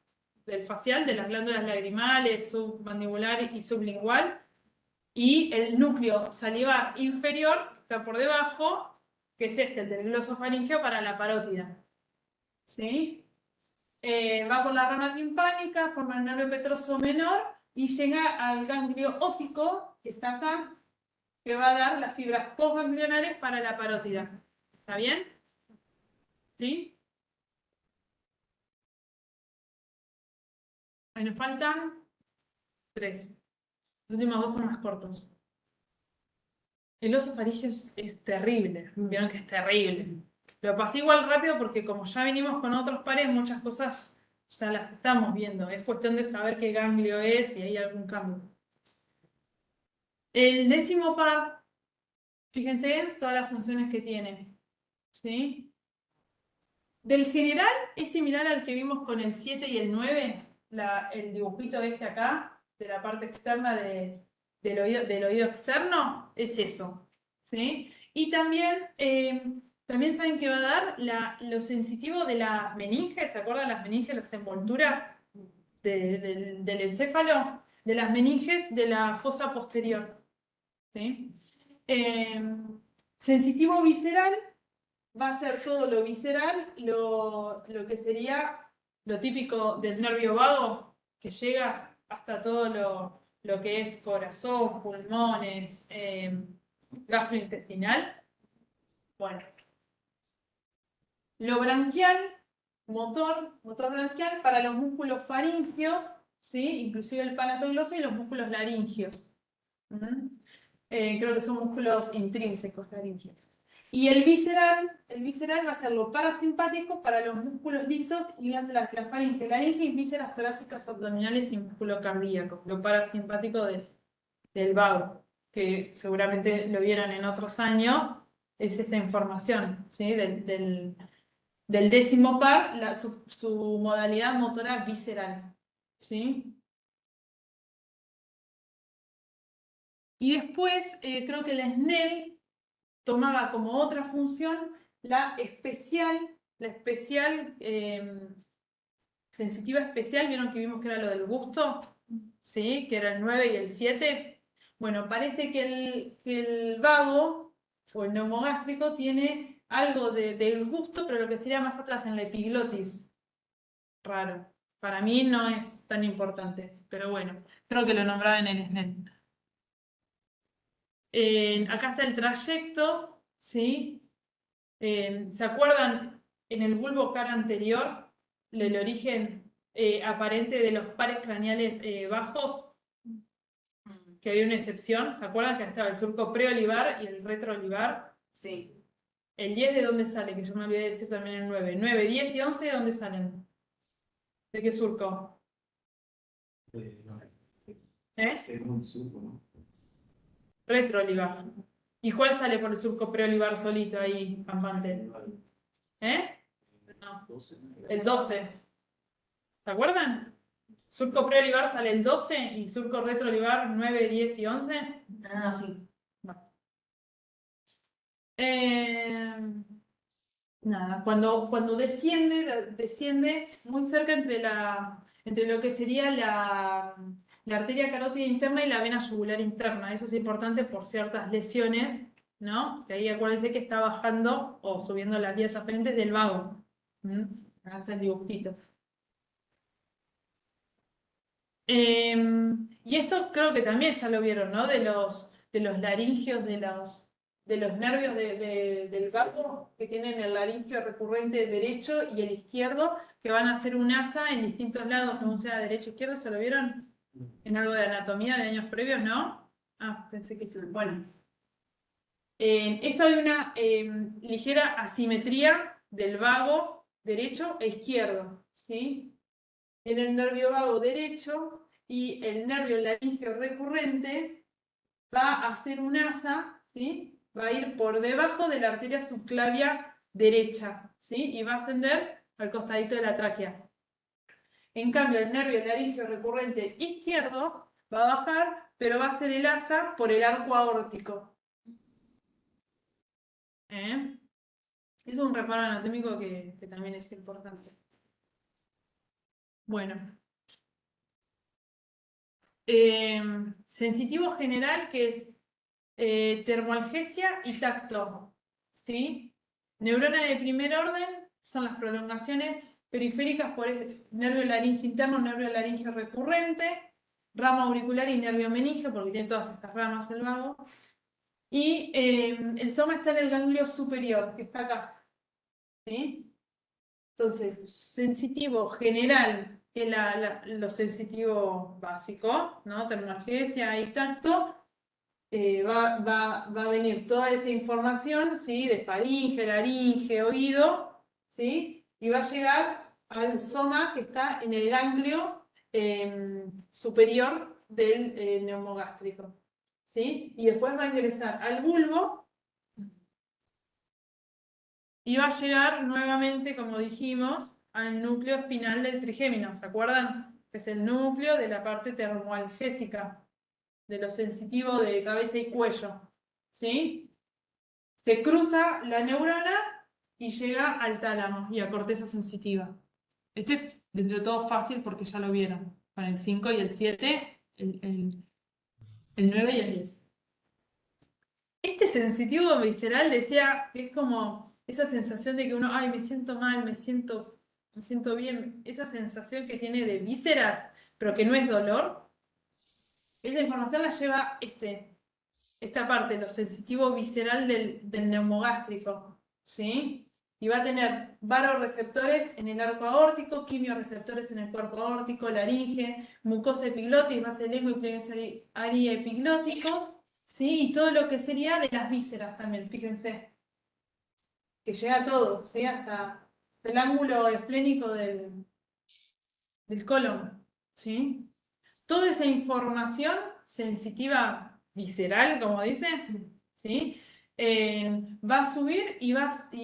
Del facial, de las glándulas lagrimales, submandibular y sublingual, y el núcleo salivar inferior, que está por debajo, que es este, el del glosofaringeo para la parótida. ¿Sí? Va por la rama timpánica, forma el nervio petroso menor y llega al ganglio óptico, que está acá, que va a dar las fibras postganglionares para la parótida. ¿Está bien? ¿Sí? Ahí nos faltan 3. Los últimos 2 son más cortos. El oso faríngeo es terrible. Vieron que es terrible. Lo pasé igual rápido porque como ya venimos con otros pares, muchas cosas ya las estamos viendo. Es cuestión de saber qué ganglio es y si hay algún cambio. El 10º par, fíjense en todas las funciones que tiene. ¿Sí? Del general es similar al que vimos con el 7 y el 9. El dibujito este acá, de la parte externa del oído externo, es eso. ¿Sí? Y también, también saben que va a dar lo sensitivo de las meninges, ¿se acuerdan las meninges, las envolturas del encéfalo? De las meninges de la fosa posterior. ¿Sí? Sensitivo visceral va a ser todo lo visceral, lo que sería lo típico del nervio vago, que llega hasta todo lo que es corazón, pulmones, gastrointestinal. Bueno. Lo branquial, motor branquial para los músculos faringios, ¿sí? Inclusive el palatogloso y los músculos laringios. Creo que son músculos intrínsecos laringios. Y el visceral va a ser lo parasimpático para los músculos lisos y glándulas de la faringe, laringe y vísceras torácicas abdominales y músculo cardíaco. Lo parasimpático del vago, que seguramente lo vieron en otros años, es esta información, ¿sí? Del 10º par, su modalidad motora visceral. ¿Sí? Y después, creo que el Snell tomaba como otra función la sensitiva especial, vieron que vimos que era lo del gusto, ¿sí? Que era el 9 y el 7. Bueno, parece que el vago o el neumogástrico tiene algo del gusto, pero lo que sería más atrás en la epiglotis. Raro. Para mí no es tan importante, pero bueno, creo que lo nombraba en el SNEL. Acá está el trayecto, ¿sí? ¿Se acuerdan en el bulbo cara anterior el origen aparente de los pares craneales bajos? Que había una excepción, ¿se acuerdan que estaba el surco preolivar y el retroolivar? Sí. ¿El 10 de dónde sale? Que yo me olvidé de decir también el 9. 9, 10 y 11, ¿de dónde salen? ¿De qué surco? No, ¿Eh? según supo, ¿no? Retroolivar. ¿Y cuál sale por el surco preolivar solito ahí, campante? ¿Eh? No, 12, el 12. ¿Se acuerdan? Surco preolivar sale el 12 y surco retroolivar 9, 10 y 11. Ah, sí. Nada, cuando desciende muy cerca entre lo que sería la arteria carótida interna y la vena yugular interna. Eso es importante por ciertas lesiones, ¿no? Que ahí acuérdense que está bajando o subiendo las vías afferentes del vago. ¿Mm? Acá está el dibujito. Y esto creo que también ya lo vieron, ¿no? De los laringios, de los nervios del vago que tienen el laringio recurrente derecho y el izquierdo, que van a hacer un asa en distintos lados, según sea derecho o izquierdo. ¿Se lo vieron en algo de anatomía de años previos, no? Ah, pensé que sí. Bueno. Esto hay una ligera asimetría del vago derecho e izquierdo, ¿sí? En el nervio vago derecho y el nervio laringeo recurrente va a hacer un asa, ¿sí? Va a ir por debajo de la arteria subclavia derecha, ¿sí? Y va a ascender al costadito de la tráquea. En cambio, el nervio laringeo recurrente izquierdo va a bajar, pero va a hacer el asa por el arco aórtico. Es un reparo anatómico que también es importante. Bueno. Sensitivo general, que es termoalgesia y tacto. ¿Sí? Neurona de primer orden son las prolongaciones periféricas por el nervio laringio interno, nervio laringio recurrente, rama auricular y nervio meningio, porque tiene todas estas ramas el vago. Y el soma está en el ganglio superior, que está acá. ¿Sí? Entonces, sensitivo general, que es lo sensitivo básico, ¿no? Termoalgesia y tacto, va a venir toda esa información, ¿sí? De faringe, laringe, oído, ¿sí? Y va a llegar al soma que está en el ganglio superior del neumogástrico, ¿sí? Y después va a ingresar al bulbo y va a llegar nuevamente, como dijimos, al núcleo espinal del trigémino, ¿se acuerdan? Que es el núcleo de la parte termoalgésica, de lo sensitivo de cabeza y cuello, ¿sí? Se cruza la neurona y llega al tálamo y a corteza sensitiva. Este es, dentro de todo, fácil porque ya lo vieron, con el 5 y el 7, el 9 y el 10. Este sensitivo visceral decía que es como esa sensación de que uno, ay, me siento mal, me siento bien, esa sensación que tiene de vísceras, pero que no es dolor. Esta información la lleva esta parte, lo sensitivo visceral del neumogástrico, ¿sí? Y va a tener varoreceptores en el arco aórtico, quimioreceptores en el cuerpo aórtico, laringe, mucosa epiglotis, base de lengua y pliegues ariepiglóticos, ¿sí? Y todo lo que sería de las vísceras también, fíjense. Que llega a todo, ¿sí? Hasta el ángulo esplénico del colon, ¿sí? Toda esa información sensitiva visceral, como dice, ¿sí? Va a subir y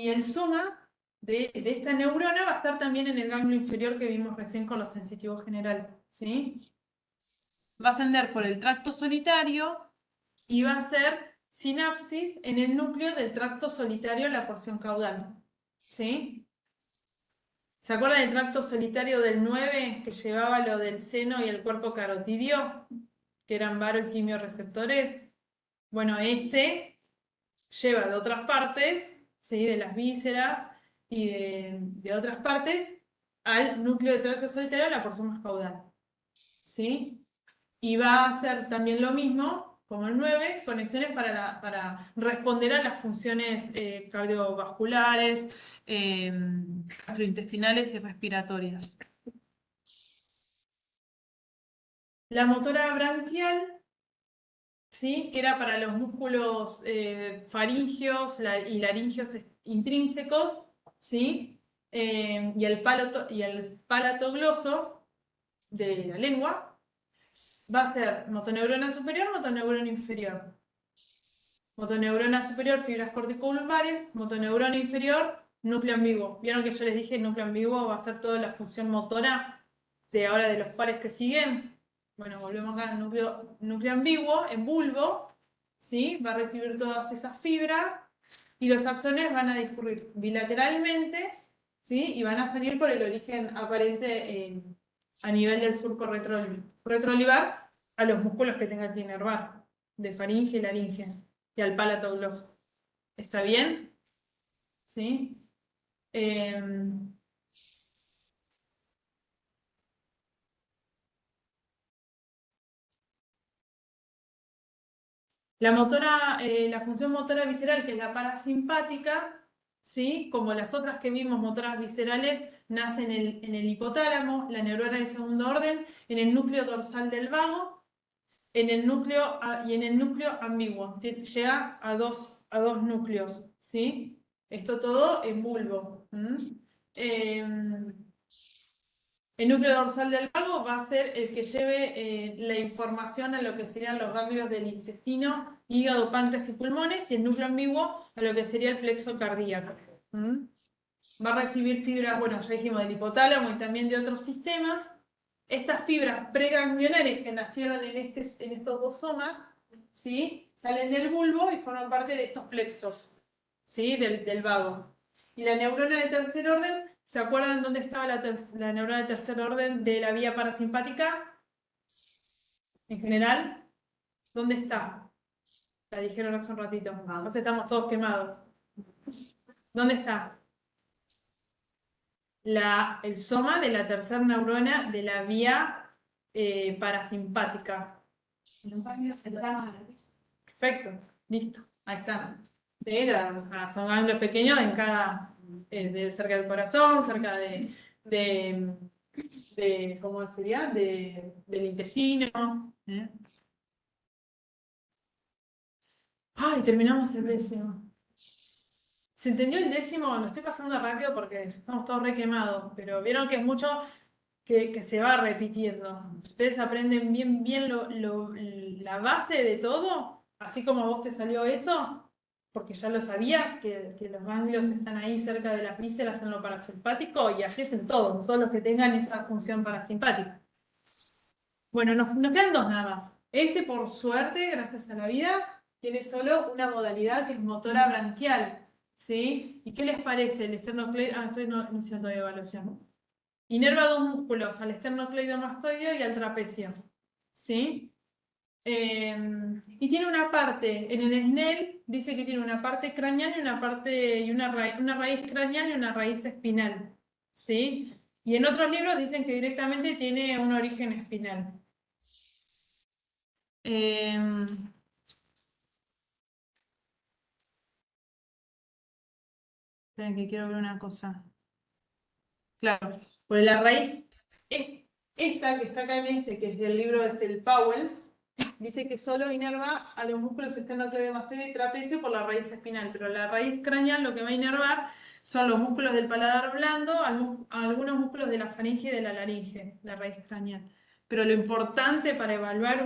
el soma de esta neurona va a estar también en el ganglio inferior que vimos recién con lo sensitivo general, ¿sí? Va a ascender por el tracto solitario y va a hacer sinapsis en el núcleo del tracto solitario, la porción caudal, ¿sí? ¿Se acuerdan del tracto solitario del 9 que llevaba lo del seno y el cuerpo carotidio? que eran baroquimioreceptores. Bueno, este lleva de otras partes, ¿sí? De las vísceras y de otras partes, al núcleo de tráqueo solitario, la porción más caudal. ¿Sí? Y va a hacer también lo mismo, como el 9, conexiones para responder a las funciones cardiovasculares, gastrointestinales y respiratorias. La motora branquial, ¿sí? Que era para los músculos faringeos y laringeos intrínsecos, ¿sí? Y el palato gloso de la lengua, va a ser motoneurona superior, motoneurona inferior. Motoneurona superior, fibras corticobulbares, motoneurona inferior, núcleo ambiguo. Vieron que yo les dije, el núcleo ambiguo va a ser toda la función motora de ahora de los pares que siguen. Bueno, volvemos acá al núcleo ambiguo, en bulbo, ¿sí? Va a recibir todas esas fibras y los axones van a discurrir bilateralmente, ¿sí? Y van a salir por el origen aparente a nivel del surco retroolivar a los músculos que tengan que inervar, de faringe y laringe, y al palato gloso. ¿Está bien? ¿Sí? La función motora visceral, que es la parasimpática, ¿sí? Como las otras que vimos, motoras viscerales, nace en el hipotálamo, la neurona de segundo orden, en el núcleo dorsal del vago, y en el núcleo ambiguo. Llega a dos núcleos, ¿sí? Esto todo en bulbo. El núcleo dorsal del vago va a ser el que lleve la información a lo que serían los ganglios del intestino, hígado, páncreas y pulmones, y el núcleo ambiguo a lo que sería el plexo cardíaco. Va a recibir fibras, bueno, ya dijimos del hipotálamo y también de otros sistemas. Estas fibras preganglionares que nacieron en estos dos somas, ¿sí? Salen del bulbo y forman parte de estos plexos, ¿sí? Del vago. Y la neurona de tercer orden, ¿se acuerdan dónde estaba la neurona de tercer orden de la vía parasimpática? En general, ¿dónde está? La dijeron hace un ratito. Entonces estamos todos quemados. ¿Dónde está? El soma de la tercera neurona de la vía parasimpática. Perfecto, listo, ahí está. Son ganglios pequeños en cada, cerca del corazón, cerca ¿cómo sería? Del intestino. Ay, terminamos el 10º. ¿Se entendió el 10º? Lo estoy pasando rápido porque estamos todos re quemados, pero vieron que es mucho que se va repitiendo. Si ustedes aprenden bien la base de todo, así como a vos te salió eso, porque ya lo sabías, que los ganglios están ahí cerca de las vísceras en lo parasimpático, y así es en todos los que tengan esa función parasimpática. Bueno, nos quedan dos nada más. Este, por suerte, gracias a la vida, tiene solo una modalidad que es motora branquial. ¿Sí? ¿Y qué les parece el esternocleido? Estoy iniciando todavía evaluación. Inerva dos músculos, al esternocleidomastoideo y al trapecio. ¿Sí? Y tiene una parte, en el SNEL dice que tiene una parte craneal y una raíz craneal y una raíz espinal. ¿Sí? Y en otros libros dicen que directamente tiene un origen espinal. Esperen que quiero ver una cosa. Claro, por la raíz, esta que está acá que es del libro del Powells, dice que solo inerva a los músculos esternocleidomastoideo y trapecio por la raíz espinal, pero la raíz craneal lo que va a inervar son los músculos del paladar blando, a algunos músculos de la faringe y de la laringe, la raíz craneal. Pero lo importante para evaluar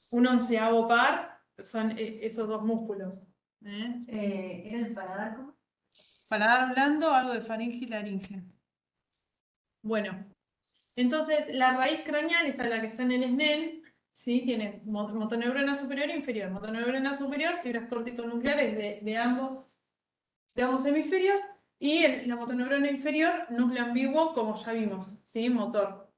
un onceavo par son esos dos músculos. ¿Era el paladar cómo? Paladar blando, algo de faringe y laringe. Bueno, entonces la raíz craneal, esta la que está en el SNEL, ¿sí? Tiene motoneurona superior e inferior. Motoneurona superior, fibras corticonucleares de ambos hemisferios, y la motoneurona inferior, núcleo ambiguo, como ya vimos, ¿sí? Motor.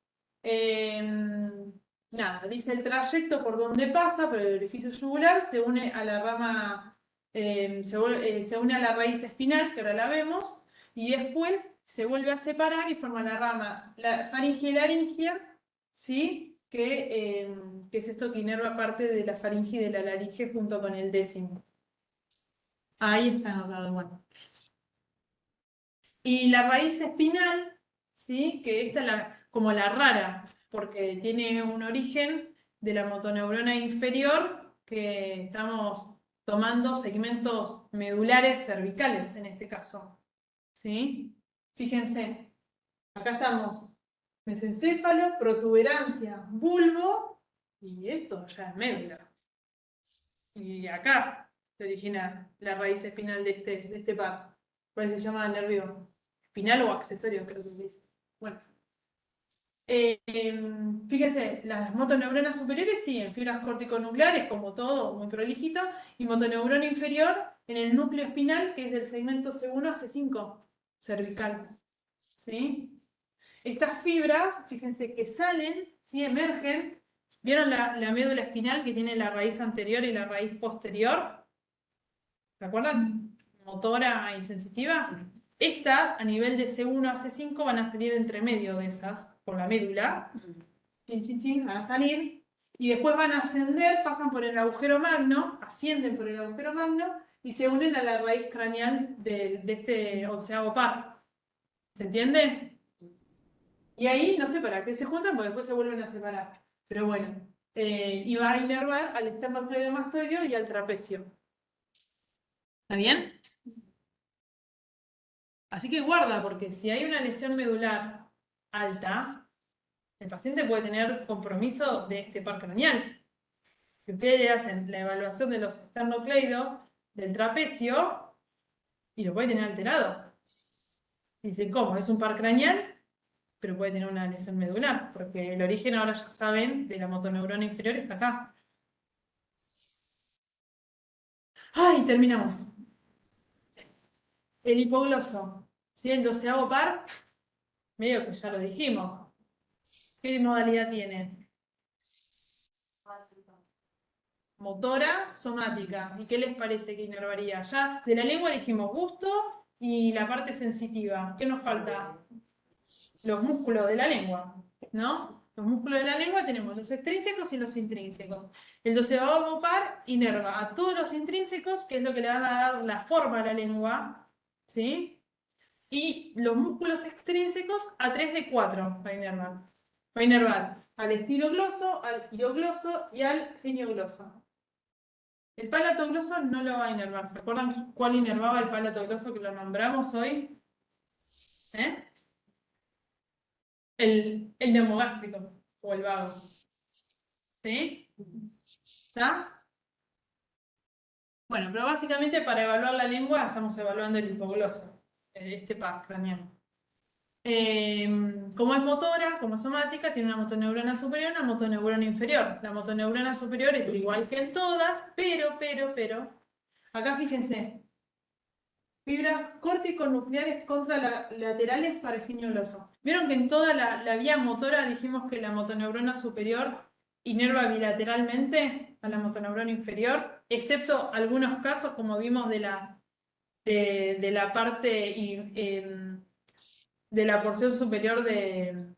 nada, dice el trayecto por donde pasa, por el orificio yugular, se une a la rama, se une a la raíz espinal, que ahora la vemos, y después se vuelve a separar y forma la rama, la faringe y laringia, ¿sí? Que es esto que inerva parte de la faringe y de la laringe junto con el décimo. Ahí está anotado, bueno. Y la raíz espinal, ¿sí? Que esta es como la rara, porque tiene un origen de la motoneurona inferior, que estamos tomando segmentos medulares cervicales en este caso. ¿Sí? Fíjense, acá estamos, mesencéfalo, protuberancia, bulbo, y esto ya es médula. Y acá se origina la raíz espinal de este par. Por eso se llama nervio espinal o accesorio, creo que dice. Bueno. Fíjense, las motoneuronas superiores sí, en fibras corticonucleares, como todo, muy prolijito, y motoneurona inferior en el núcleo espinal, que es del segmento C1 a C5, cervical. ¿Sí? Estas fibras, fíjense que salen, ¿sí? Emergen. ¿Vieron la médula espinal que tiene la raíz anterior y la raíz posterior? ¿Se acuerdan? Motora y sensitiva. Estas, a nivel de C1 a C5, van a salir entre medio de esas, por la médula. Chin, chin, chin, van a salir. Y después van a ascender, pasan por el agujero magno, ascienden por el agujero magno y se unen a la raíz craneal de este onceavo par. ¿Se entiende? Y ahí, no sé para qué se juntan, porque después se vuelven a separar. Pero bueno, y va a inervar al esternocleidomastoideo y al trapecio. ¿Está bien? Así que guarda, porque si hay una lesión medular alta, el paciente puede tener compromiso de este par craneal. Que ustedes le hacen la evaluación de los esternocleidos del trapecio y lo puede tener alterado. Dicen, ¿cómo? Es un par craneal, pero puede tener una lesión medular, porque el origen, ahora ya saben, de la motoneurona inferior está acá. ¡Ay! Terminamos. El hipogloso, ¿sí? El 12avo par, medio que ya lo dijimos. ¿Qué modalidad tiene? Motora, somática. ¿Y qué les parece que inervaría? Ya de la lengua dijimos gusto y la parte sensitiva. ¿Qué nos falta? Los músculos de la lengua, ¿no? Los músculos de la lengua tenemos los extrínsecos y los intrínsecos. El 12º par inerva a todos los intrínsecos, que es lo que le van a dar la forma a la lengua, ¿sí? Y los músculos extrínsecos a 3 de 4 va a inervar. Va a inervar al estilogloso, al girogloso y al geniogloso. El palatogloso no lo va a inervar. ¿Se acuerdan cuál inervaba el palatogloso que lo nombramos hoy? ¿Eh? El neumogástrico o el vago. ¿Sí? ¿Está? Bueno, pero básicamente para evaluar la lengua estamos evaluando el hipogloso, este par craneano. Como es motora, como es somática, tiene una motoneurona superior y una motoneurona inferior. La motoneurona superior es igual que en todas, pero, acá fíjense, fibras corticonucleares contralaterales para el geniogloso. Vieron que en toda la vía motora dijimos que la motoneurona superior inerva bilateralmente a la motoneurona inferior, excepto algunos casos, como vimos de la parte de la porción superior de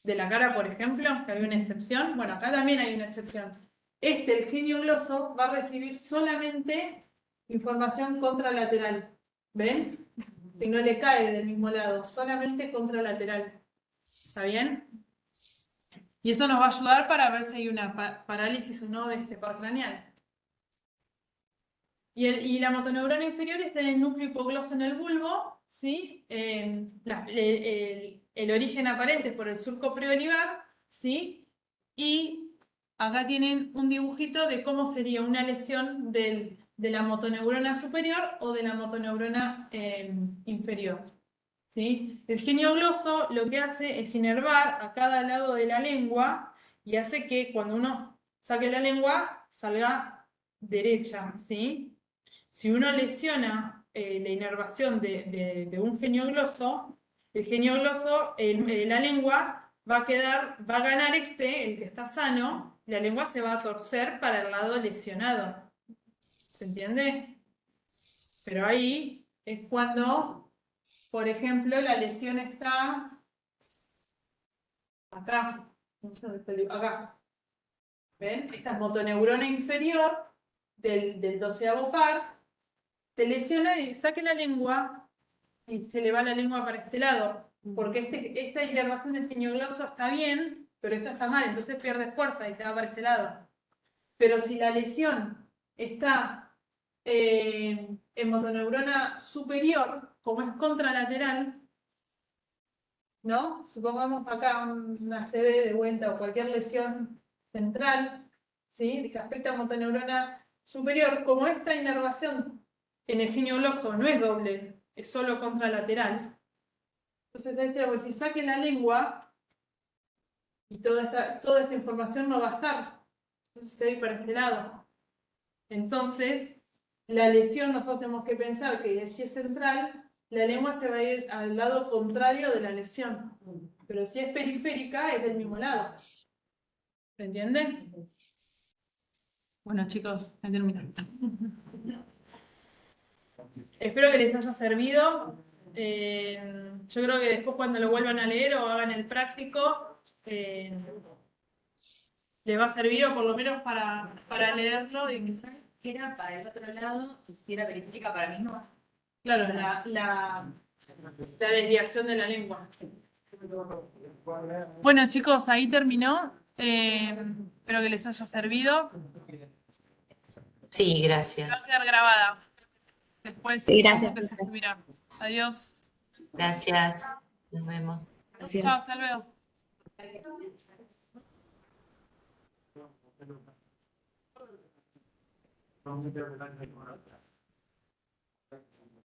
la cara, por ejemplo, que hay una excepción. Bueno, acá también hay una excepción. El geniogloso, va a recibir solamente información contralateral. ¿Ven? Que no le cae del mismo lado, solamente contralateral. ¿Está bien? Y eso nos va a ayudar para ver si hay una parálisis o no de este par craneal. Y la motoneurona inferior está en el núcleo hipogloso en el bulbo, ¿sí? El origen aparente es por el surco preolivar, ¿sí? Y acá tienen un dibujito de cómo sería una lesión de la motoneurona superior o de la motoneurona inferior, ¿sí? El geniogloso lo que hace es inervar a cada lado de la lengua y hace que cuando uno saque la lengua salga derecha, ¿sí? Si uno lesiona la inervación de un geniogloso, la lengua va a ganar el que está sano, la lengua se va a torcer para el lado lesionado. ¿Se entiende? Pero ahí es cuando, por ejemplo, la lesión está acá. No sé dónde está, acá. ¿Ven? Esta es motoneurona inferior del 12º par. Se lesiona y saque la lengua y se le va la lengua para este lado. Porque esta inervación del piñogloso está bien, pero esta está mal, entonces pierde fuerza y se va para ese lado. Pero si la lesión está en motoneurona superior, como es contralateral, ¿no? Supongamos acá una CB de vuelta o cualquier lesión central, ¿sí? Que afecta a motoneurona superior, como esta inervación en el piñogloso no es doble, es solo contralateral. Entonces ahí tengo que decir, saque la lengua y toda esta información no va a estar. Entonces se va a ir para este lado. Entonces, la lesión nosotros tenemos que pensar que si es central, la lengua se va a ir al lado contrario de la lesión. Pero si es periférica, es del mismo lado. ¿Se entiende? Bueno, chicos, ya terminé. Espero que les haya servido. Yo creo que después cuando lo vuelvan a leer o hagan el práctico, les va a servir o por lo menos para leerlo y que Era para el otro lado, y si era periférica para mí no. claro, la desviación de la lengua. Bueno, chicos, ahí terminó. Espero que les haya servido. Sí, Va gracias. a quedar grabada. Después Sí, gracias, creo que se subirá. Adiós. Gracias. Nos vemos. Chao, hasta luego. Vamos a terminar con otra.